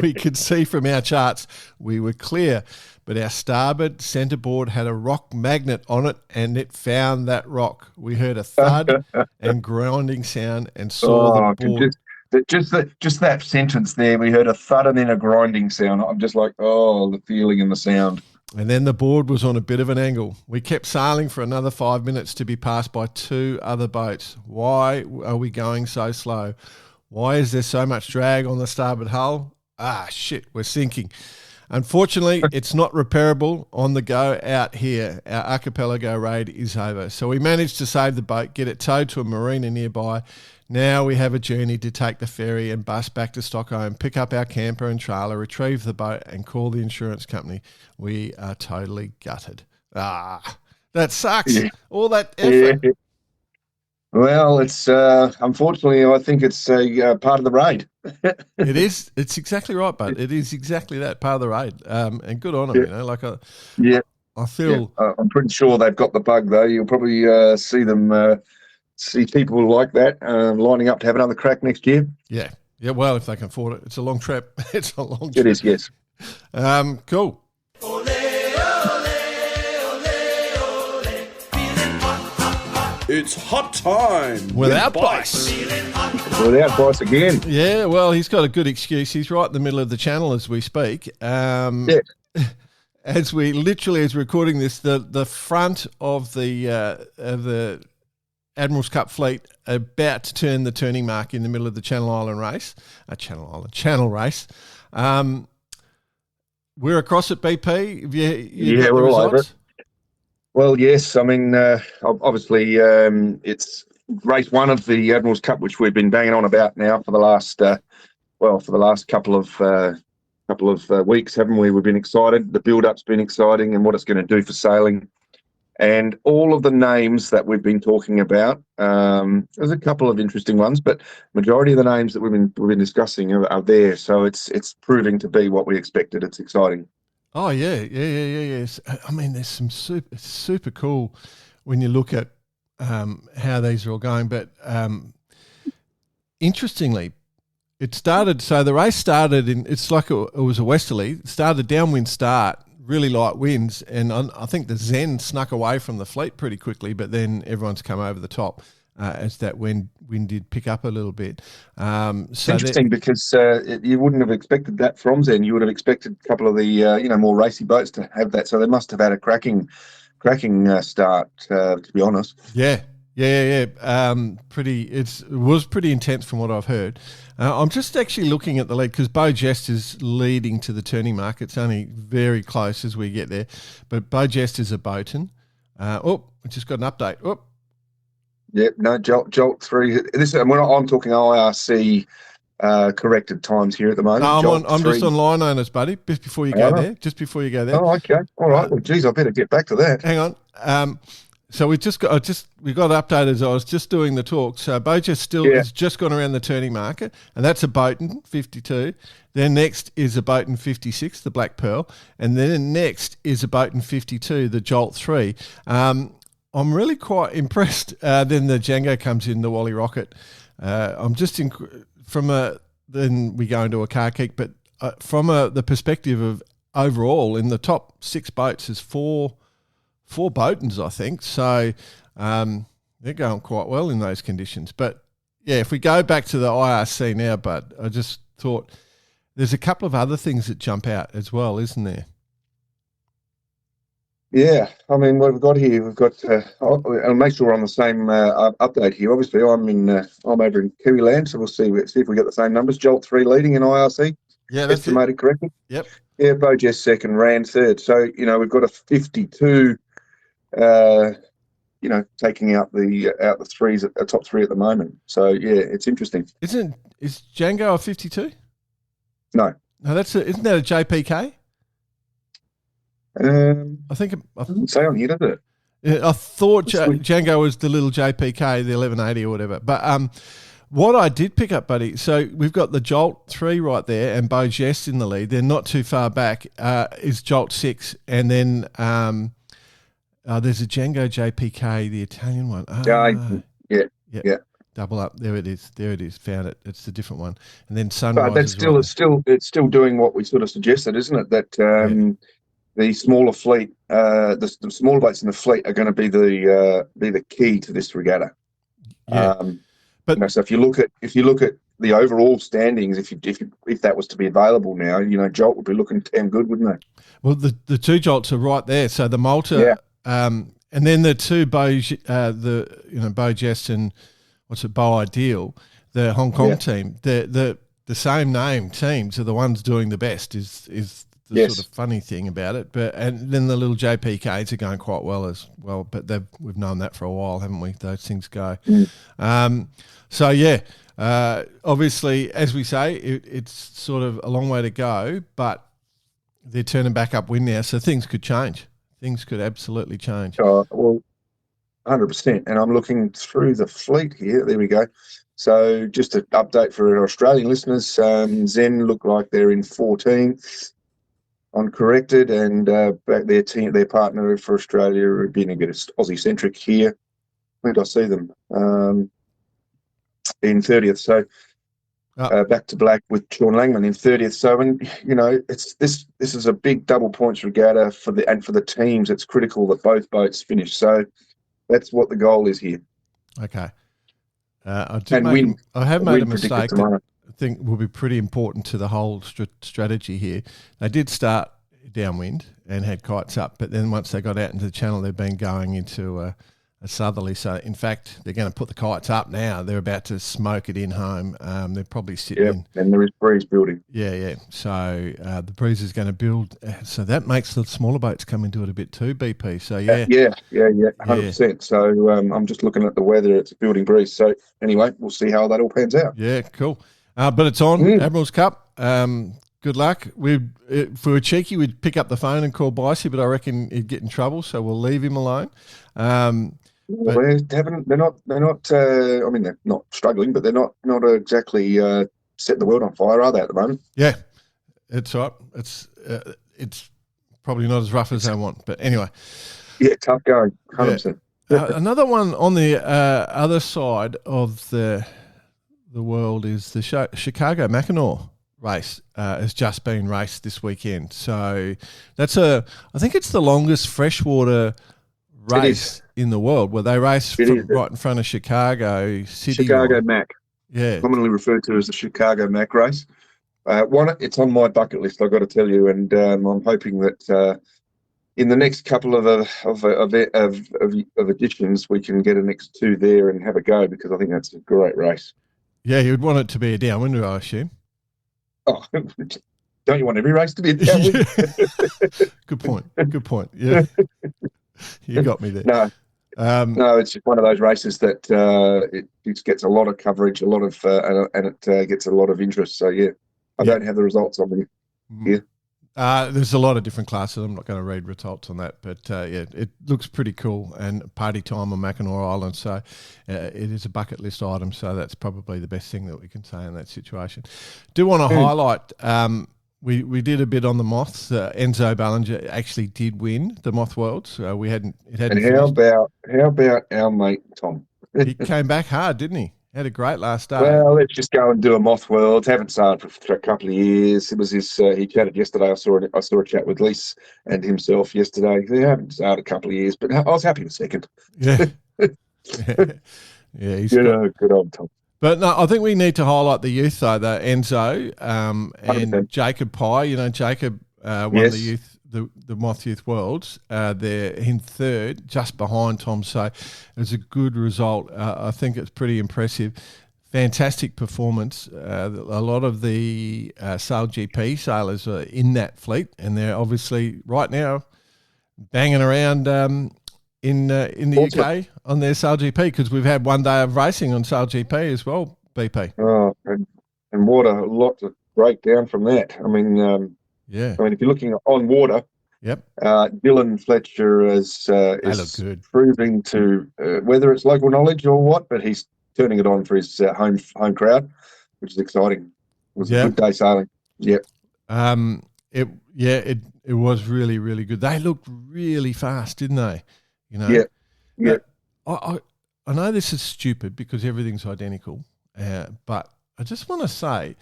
S1: we could see from our charts we were clear, but our starboard centerboard had a rock magnet on it, and it found that rock. We heard a thud and grinding sound, and saw the board.
S3: Just that sentence there, we heard a thud and then a grinding sound. I'm just like, oh, the feeling and the sound.
S1: And then the board was on a bit of an angle. We kept sailing for another 5 minutes to be passed by 2 other boats. Why are we going so slow? Why is there so much drag on the starboard hull? Ah, shit, we're sinking. Unfortunately, it's not repairable on the go out here. Our archipelago raid is over. So we managed to save the boat, get it towed to a marina nearby. Now we have a journey to take the ferry and bus back to Stockholm, pick up our camper and trailer, retrieve the boat, and call the insurance company. We are totally gutted. Ah, that sucks. Yeah. All that effort.
S3: Yeah. Well, it's unfortunately, I think it's a part of the raid.
S1: It is. It's exactly right, bud. It is exactly that, part of the raid. And good on them,
S3: yeah.
S1: You know. Like I
S3: feel. Yeah. I'm pretty sure they've got the bug, though. You'll probably see them. See people like that lining up to have another crack next year.
S1: Yeah. Yeah, well, if they can afford it. It's a long trip. It's a long trip.
S3: It is, yes.
S1: Cool.
S2: It's hot time.
S1: Without Bice.
S3: Without Bice again.
S1: Yeah, well, he's got a good excuse. He's right in the middle of the channel as we speak.
S3: Yeah.
S1: As we're recording this, the front of the Admirals Cup fleet about to turn the turning mark in the middle of the Channel race. We're across at BP.
S3: Yeah, we're all over it. Well, yes. I mean, obviously, it's race 1 of the Admirals Cup, which we've been banging on about now for the last, couple of weeks, haven't we? We've been excited. The build-up's been exciting, and what it's going to do for sailing. And all of the names that we've been talking about, there's a couple of interesting ones, but majority of the names that we've been discussing are there. So it's proving to be what we expected. It's exciting.
S1: Oh yeah. I mean, there's some super cool when you look at how these are all going. But interestingly, it started. So the race started it's like it was a westerly. It started downwind start. Really light winds, and I think the Zen snuck away from the fleet pretty quickly, but then everyone's come over the top as that wind did pick up a little bit.
S3: It's interesting because you wouldn't have expected that from Zen. You would have expected a couple of the more racy boats to have that, so they must have had a cracking start, to be honest.
S1: Yeah. It was pretty intense from what I've heard. I'm just actually looking at the lead because Beau Jest is leading to the turning mark. It's only very close as we get there. But Beau Jest is a Boaton. We just got an update.
S3: Yep, no, Jolt 3. I'm talking IRC corrected times here at the moment.
S1: No, I'm just on line owners, buddy, just before you go there.
S3: Oh, okay. All right. Well, geez, I better get back to that.
S1: Hang on. So we got updated as I was just doing the talk. So Beau Jest has just gone around the turning market, and that's a Boaton 52. Then next is a Boaton 56, the Black Pearl, and then next is a Boaton 52, the Jolt 3. I'm really quite impressed. Then the Django comes in, the Wally Rocket. I'm just then we go into a car kick, but from the perspective of overall, in the top 6 boats is four Boatons, I think. So they're going quite well in those conditions. But, yeah, if we go back to the IRC now, Bud, I just thought there's a couple of other things that jump out as well, isn't there?
S3: Yeah. I mean, what we've got here, I'll make sure we're on the same update here. Obviously, I'm over in Kiwi land, so we'll see if we get the same numbers. Jolt 3 leading in IRC.
S1: Yeah, that's
S3: estimated correctly.
S1: Yep.
S3: Yeah, Beau Jest second, Rand third. So, we've got a 52... taking out the threes at top 3 at the moment. So yeah, it's interesting.
S1: Is Django a 52?
S3: No,
S1: isn't that a JPK? I think it
S3: doesn't say on here, does it?
S1: Yeah, I thought Django was the little JPK, the 1180 or whatever. But what I did pick up, buddy, so we've got the Jolt 3 right there and Beau Jest in the lead. They're not too far back. Is Jolt 6, and then There's a Django JPK, the Italian one.
S3: Yeah.
S1: Double up. There it is. Found it. It's the different one. And then
S3: But
S1: Sunrise
S3: that's
S1: is right
S3: it's still doing what we sort of suggested, isn't it? That the smaller fleet, the smaller boats in the fleet are going to be the key to this regatta.
S1: Yeah. But
S3: so if you look at the overall standings, if that was to be available now, Jolt would be looking damn good, wouldn't they?
S1: Well, the two Jolts are right there. So the Malta, and then the two Beau Jest and Beau Ideal, the Hong Kong team, the same name teams are the ones doing the best. Is the sort of funny thing about it. And then the little JPKs are going quite well as well. But we've known that for a while, haven't we? Those things go. Obviously, as we say, it's sort of a long way to go, but they're turning back upwind now, so things could change. Things could absolutely change.
S3: Well, 100%. And I'm looking through the fleet here. There we go. So just an update for our Australian listeners. Zen look like they're in 14th, uncorrected, and back their partner for Australia, being a bit Aussie-centric here. Where did I see them? In 30th. So back to black with Sean Langman in 30th. So it's this is a big double points regatta for the teams. It's critical that both boats finish. So that's what the goal is here.
S1: Okay. I have made a mistake that I think will be pretty important to the whole strategy here. They did start downwind and had kites up, but then once they got out into the channel, they've been going into a southerly. So, in fact, they're going to put the kites up now. They're about to smoke it in home. They're probably sitting in.
S3: And there is breeze building.
S1: Yeah. So, the breeze is going to build. So, that makes the smaller boats come into it a bit too, BP. So, yeah.
S3: 100%. So, I'm just looking at the weather. It's a building breeze. So, anyway, we'll see how that all pans out.
S1: Yeah, cool. But it's on, Admirals Cup. Good luck. If we were cheeky, we'd pick up the phone and call Bicey, but I reckon he'd get in trouble, so we'll leave him alone.
S3: They're not. I mean, they're not struggling, but they're not exactly setting the world on fire, are they, at the moment?
S1: Yeah, it's right. It's probably not as rough as they want, but anyway.
S3: Yeah, tough going, 100%.
S1: Another one on the other side of the world is the Chicago Mackinac race has just been raced this weekend. So I think it's the longest freshwater race in the world, where they race right in front of Chicago City.
S3: Chicago Mac.
S1: Yeah.
S3: Commonly referred to as the Chicago Mac race. It's on my bucket list, I've got to tell you, and I'm hoping that in the next couple of editions we can get a next two there and have a go, because I think that's a great race.
S1: Yeah, you'd want it to be a downwinder, I assume.
S3: Oh, don't you want every race to be a downwind?
S1: Good point. Yeah. You got me there.
S3: No, it's just one of those races that it just gets a lot of coverage, and it gets a lot of interest. So yeah, I don't have the results on me here.
S1: There's a lot of different classes. I'm not going to read results on that, but it looks pretty cool, and party time on Mackinac Island. So it is a bucket list item. So that's probably the best thing that we can say in that situation. Do want to highlight. We did a bit on the moths. Enzo Ballinger actually did win the Moth Worlds. We hadn't.
S3: And how about our mate Tom?
S1: He came back hard, didn't he? Had a great last day.
S3: Well, let's just go and do a Moth Worlds. Haven't sailed for a couple of years. It was his. He chatted yesterday. I saw a chat with Lise and himself yesterday. They haven't sailed a couple of years, but I was happy with second.
S1: Yeah. He's
S3: good old Tom.
S1: But no, I think we need to highlight the youth though, the Enzo and Jacob Pye. Jacob won the Moth Youth Worlds. They're in third, just behind Tom. So it was a good result. I think it's pretty impressive. Fantastic performance. A lot of the SailGP sailors are in that fleet, and they're obviously right now banging around in the UK on their SailGP, because we've had one day of racing on SailGP as well, BP.
S3: Oh, and what a lot to break down from that. I mean, if you're looking on water, Dylan Fletcher is proving to whether it's local knowledge or what, but he's turning it on for his home crowd, which is exciting. It was a good day sailing. Yep.
S1: It was really, really good. They looked really fast, didn't they? you know.
S3: Yeah, yeah.
S1: I know this is stupid because everything's identical, but I just want to say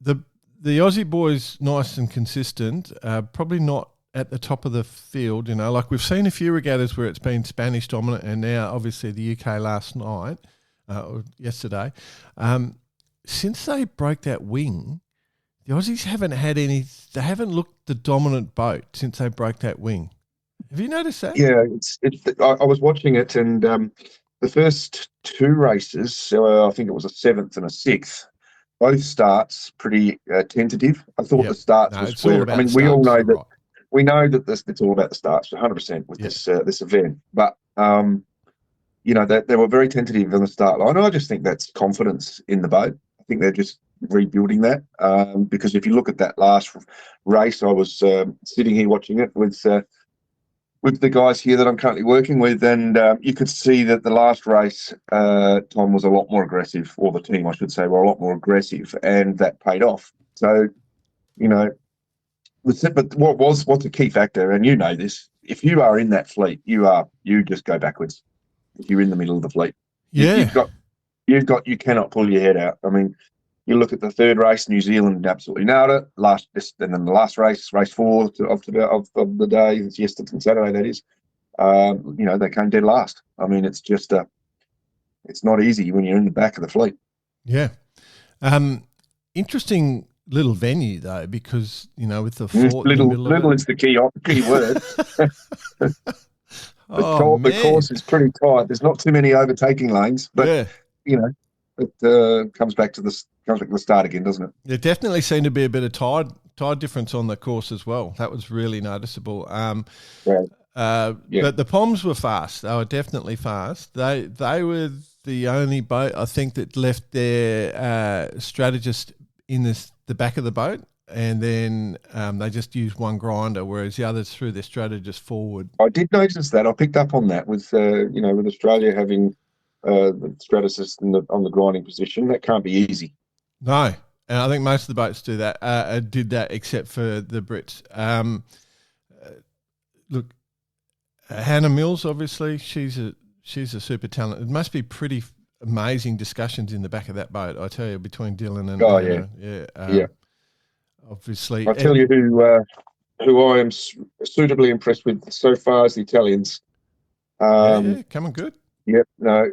S1: the Aussie boys nice and consistent, probably not at the top of the field, you know, like we've seen a few regattas where it's been Spanish dominant, and now obviously the UK last night or yesterday. Since they broke that wing, the Aussies they haven't looked the dominant boat since they broke that wing. Have you noticed that?
S3: Yeah, I was watching it, and the first two races, so I think it was a 7th and a 6th, both starts pretty tentative. I thought the starts was where, I mean, we all know that. Right. We know that it's all about the starts, 100% with this event. But you know, they were very tentative on the start line. I just think that's confidence in the boat. I think they're just rebuilding that because if you look at that last race, I was sitting here watching it with the guys here that I'm currently working with, and you could see that the last race, Tom was a lot more aggressive, or the team, I should say, were a lot more aggressive, and that paid off. So, you know. But what's a key factor, and you know this, if you are in that fleet, you just go backwards. If you're in the middle of the fleet, you cannot pull your head out. I mean, you look at the third race, New Zealand absolutely nailed it. And then the last race 4 of the day, it's yesterday and Saturday, that is. You know, they came dead last. I mean, it's just it's not easy when you're in the back of the fleet.
S1: Yeah, interesting little venue though, because you know with the fort
S3: little is the key word. The course is pretty tight. There's not too many overtaking lanes, but you know it comes back to the start again, doesn't it?
S1: There definitely seemed to be a bit of tide difference on the course as well. That was really noticeable. But the Poms were fast. They were definitely fast. They were the only boat I think that left their strategist in the back of the boat, and then they just used one grinder, whereas the others threw their strategist forward.
S3: I did notice that. I picked up on that with you know, with Australia having the strategist on the grinding position. That can't be easy.
S1: No, and I think most of the boats did that except for the Brits. Look, Hannah Mills, obviously, she's a super talent. It must be pretty amazing discussions in the back of that boat, I tell you, between Dylan and obviously.
S3: I'll tell you who I am suitably impressed with so far is the Italians.
S1: Coming good.
S3: Yep,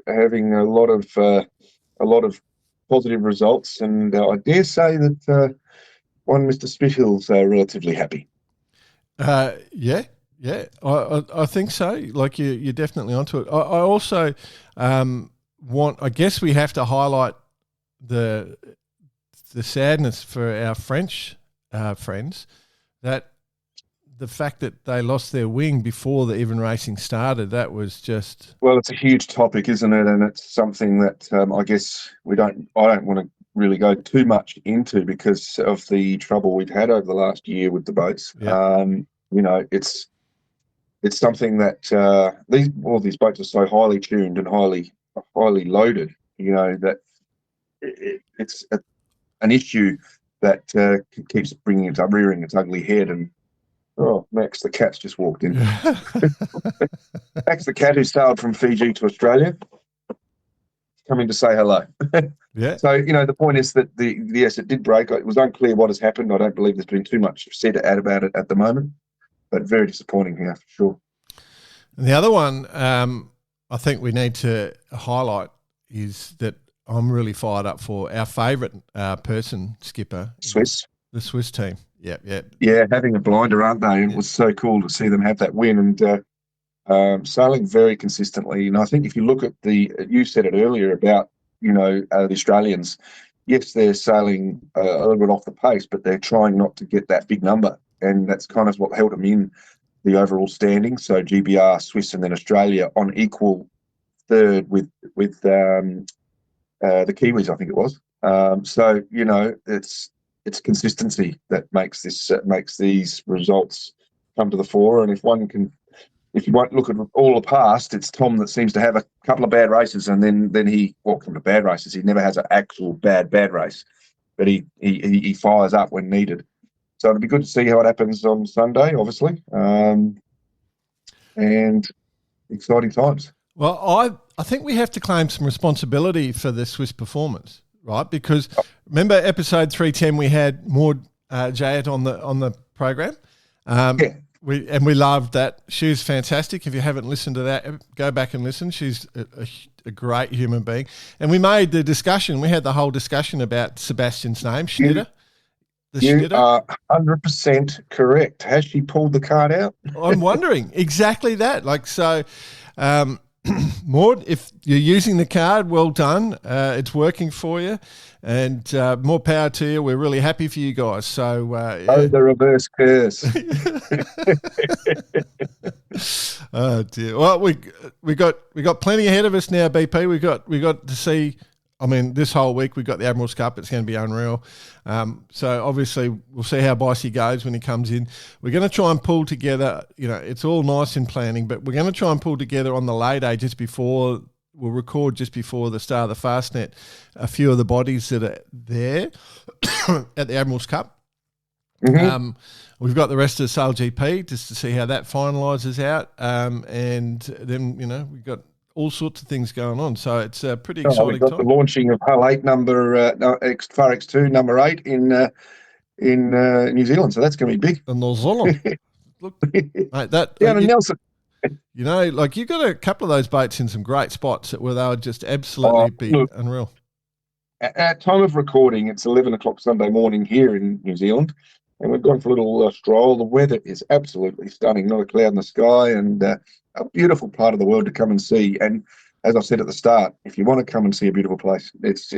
S3: having a lot of positive results, and I dare say that one Mr. Spishill's relatively happy.
S1: Yeah, I think so. Like you're definitely onto it. I also I guess we have to highlight the sadness for our French friends, that the fact that they lost their wing before the even racing started. That was just,
S3: well, it's a huge topic, isn't it? And it's something that I guess I don't want to really go too much into because of the trouble we've had over the last year with the boats. Yeah. You know, it's something that these boats are so highly tuned and highly loaded, you know, that it's an issue that keeps rearing its ugly head. And Max the cat's just walked in. Max the cat, who sailed from Fiji to Australia, coming to say hello.
S1: Yeah.
S3: So, you know, the point is that yes, it did break. It was unclear what has happened. I don't believe there's been too much said about it at the moment, but very disappointing here for sure.
S1: And the other one I think we need to highlight is that I'm really fired up for our favourite person, skipper.
S3: Swiss.
S1: The Swiss team. Yeah.
S3: Yeah, having a blinder, aren't they? And it was so cool to see them have that win and sailing very consistently. And I think if you look at you said it earlier about, you know, the Australians, yes, they're sailing a little bit off the pace, but they're trying not to get that big number. And that's kind of what held them in the overall standing. So GBR, Swiss, and then Australia on equal third with the Kiwis, I think it was. So, you know, it's consistency that makes these results come to the fore. And if you won't look at all the past, it's Tom that seems to have a couple of bad races, and then he walks into bad races. He never has an actual bad race, but he fires up when needed. So it'll be good to see how it happens on Sunday, obviously. And exciting times.
S1: Well, I think we have to claim some responsibility for the Swiss performance, right? Because remember episode 310, we had Maud Jayat on the program.
S3: Yeah.
S1: We loved that. She was fantastic. If you haven't listened to that, go back and listen. She's a great human being. And we made the discussion. We had the whole discussion about Sebastian's name, Schnitter.
S3: You are 100% correct. Has she pulled the card out?
S1: I'm wondering exactly that. Like, so, Maud, if you're using the card, well done. It's working for you, and more power to you. We're really happy for you guys. So,
S3: Oh, the reverse curse.
S1: Oh dear. Well, we got plenty ahead of us now, BP. We got to see. I mean, this whole week we've got the Admirals Cup. It's going to be unreal. So obviously we'll see how Bicey goes when he comes in. We're going to try and pull together, it's all nice in planning, but we're going to try and pull together on the lay day we'll record just before the start of the Fastnet a few of the bodies that are there at the Admirals Cup. Mm-hmm. We've got the rest of the SailGP just to see how that finalises out. And then, we've got all sorts of things going on. So it's a pretty exciting
S3: we've got
S1: time.
S3: the launching of Hull 8 Far X2 number 8 in New Zealand. So that's going to be big.
S1: In New Zealand. Look, mate, that...
S3: Down in Nelson.
S1: You've got a couple of those boats in some great spots where they would just absolutely be unreal.
S3: At time of recording, it's 11 o'clock Sunday morning here in New Zealand, and we've gone for a little stroll. The weather is absolutely stunning, not a cloud in the sky, and a beautiful part of the world to come and see. And as I said at the start, if you want to come and see a beautiful place, it's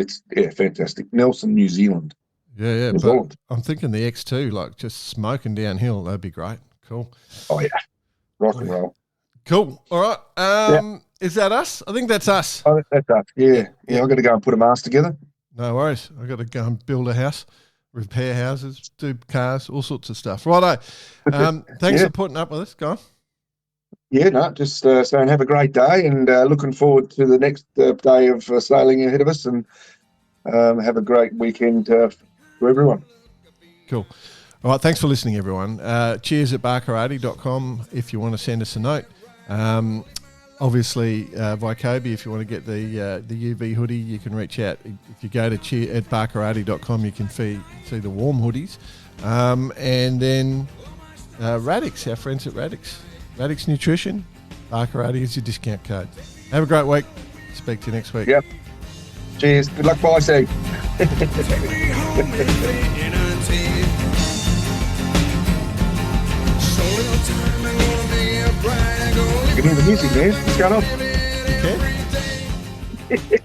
S3: fantastic. Nelson, New Zealand.
S1: Yeah, but I'm thinking the X2, like just smoking downhill, that'd be great. Cool.
S3: Oh, yeah. Rock and roll.
S1: Cool. All right. Is that us? I think that's us.
S3: Oh, that's us. Yeah. I've got to go and put a mast together.
S1: No worries. I've got to go and build a house, repair houses, do cars, all sorts of stuff. Righto. Thanks for putting up with us. Go on.
S3: Yeah, no, just saying have a great day, and looking forward to the next day of sailing ahead of us, and have a great weekend for everyone. Cool.
S1: All right, thanks for listening, everyone. Cheers at barkarati.com if you want to send us a note. Obviously, Vycobi, if you want to get the UV hoodie, you can reach out. If you go to cheer at barkarati.com, you can see the warm hoodies. And then Radix, our friends at Radix. Radix Nutrition, Barkarati is your discount code. Have a great week. Speak to you next week.
S3: Yep. Cheers. Good luck, Bicey. You can hear the music, man. What's going on?
S1: Okay.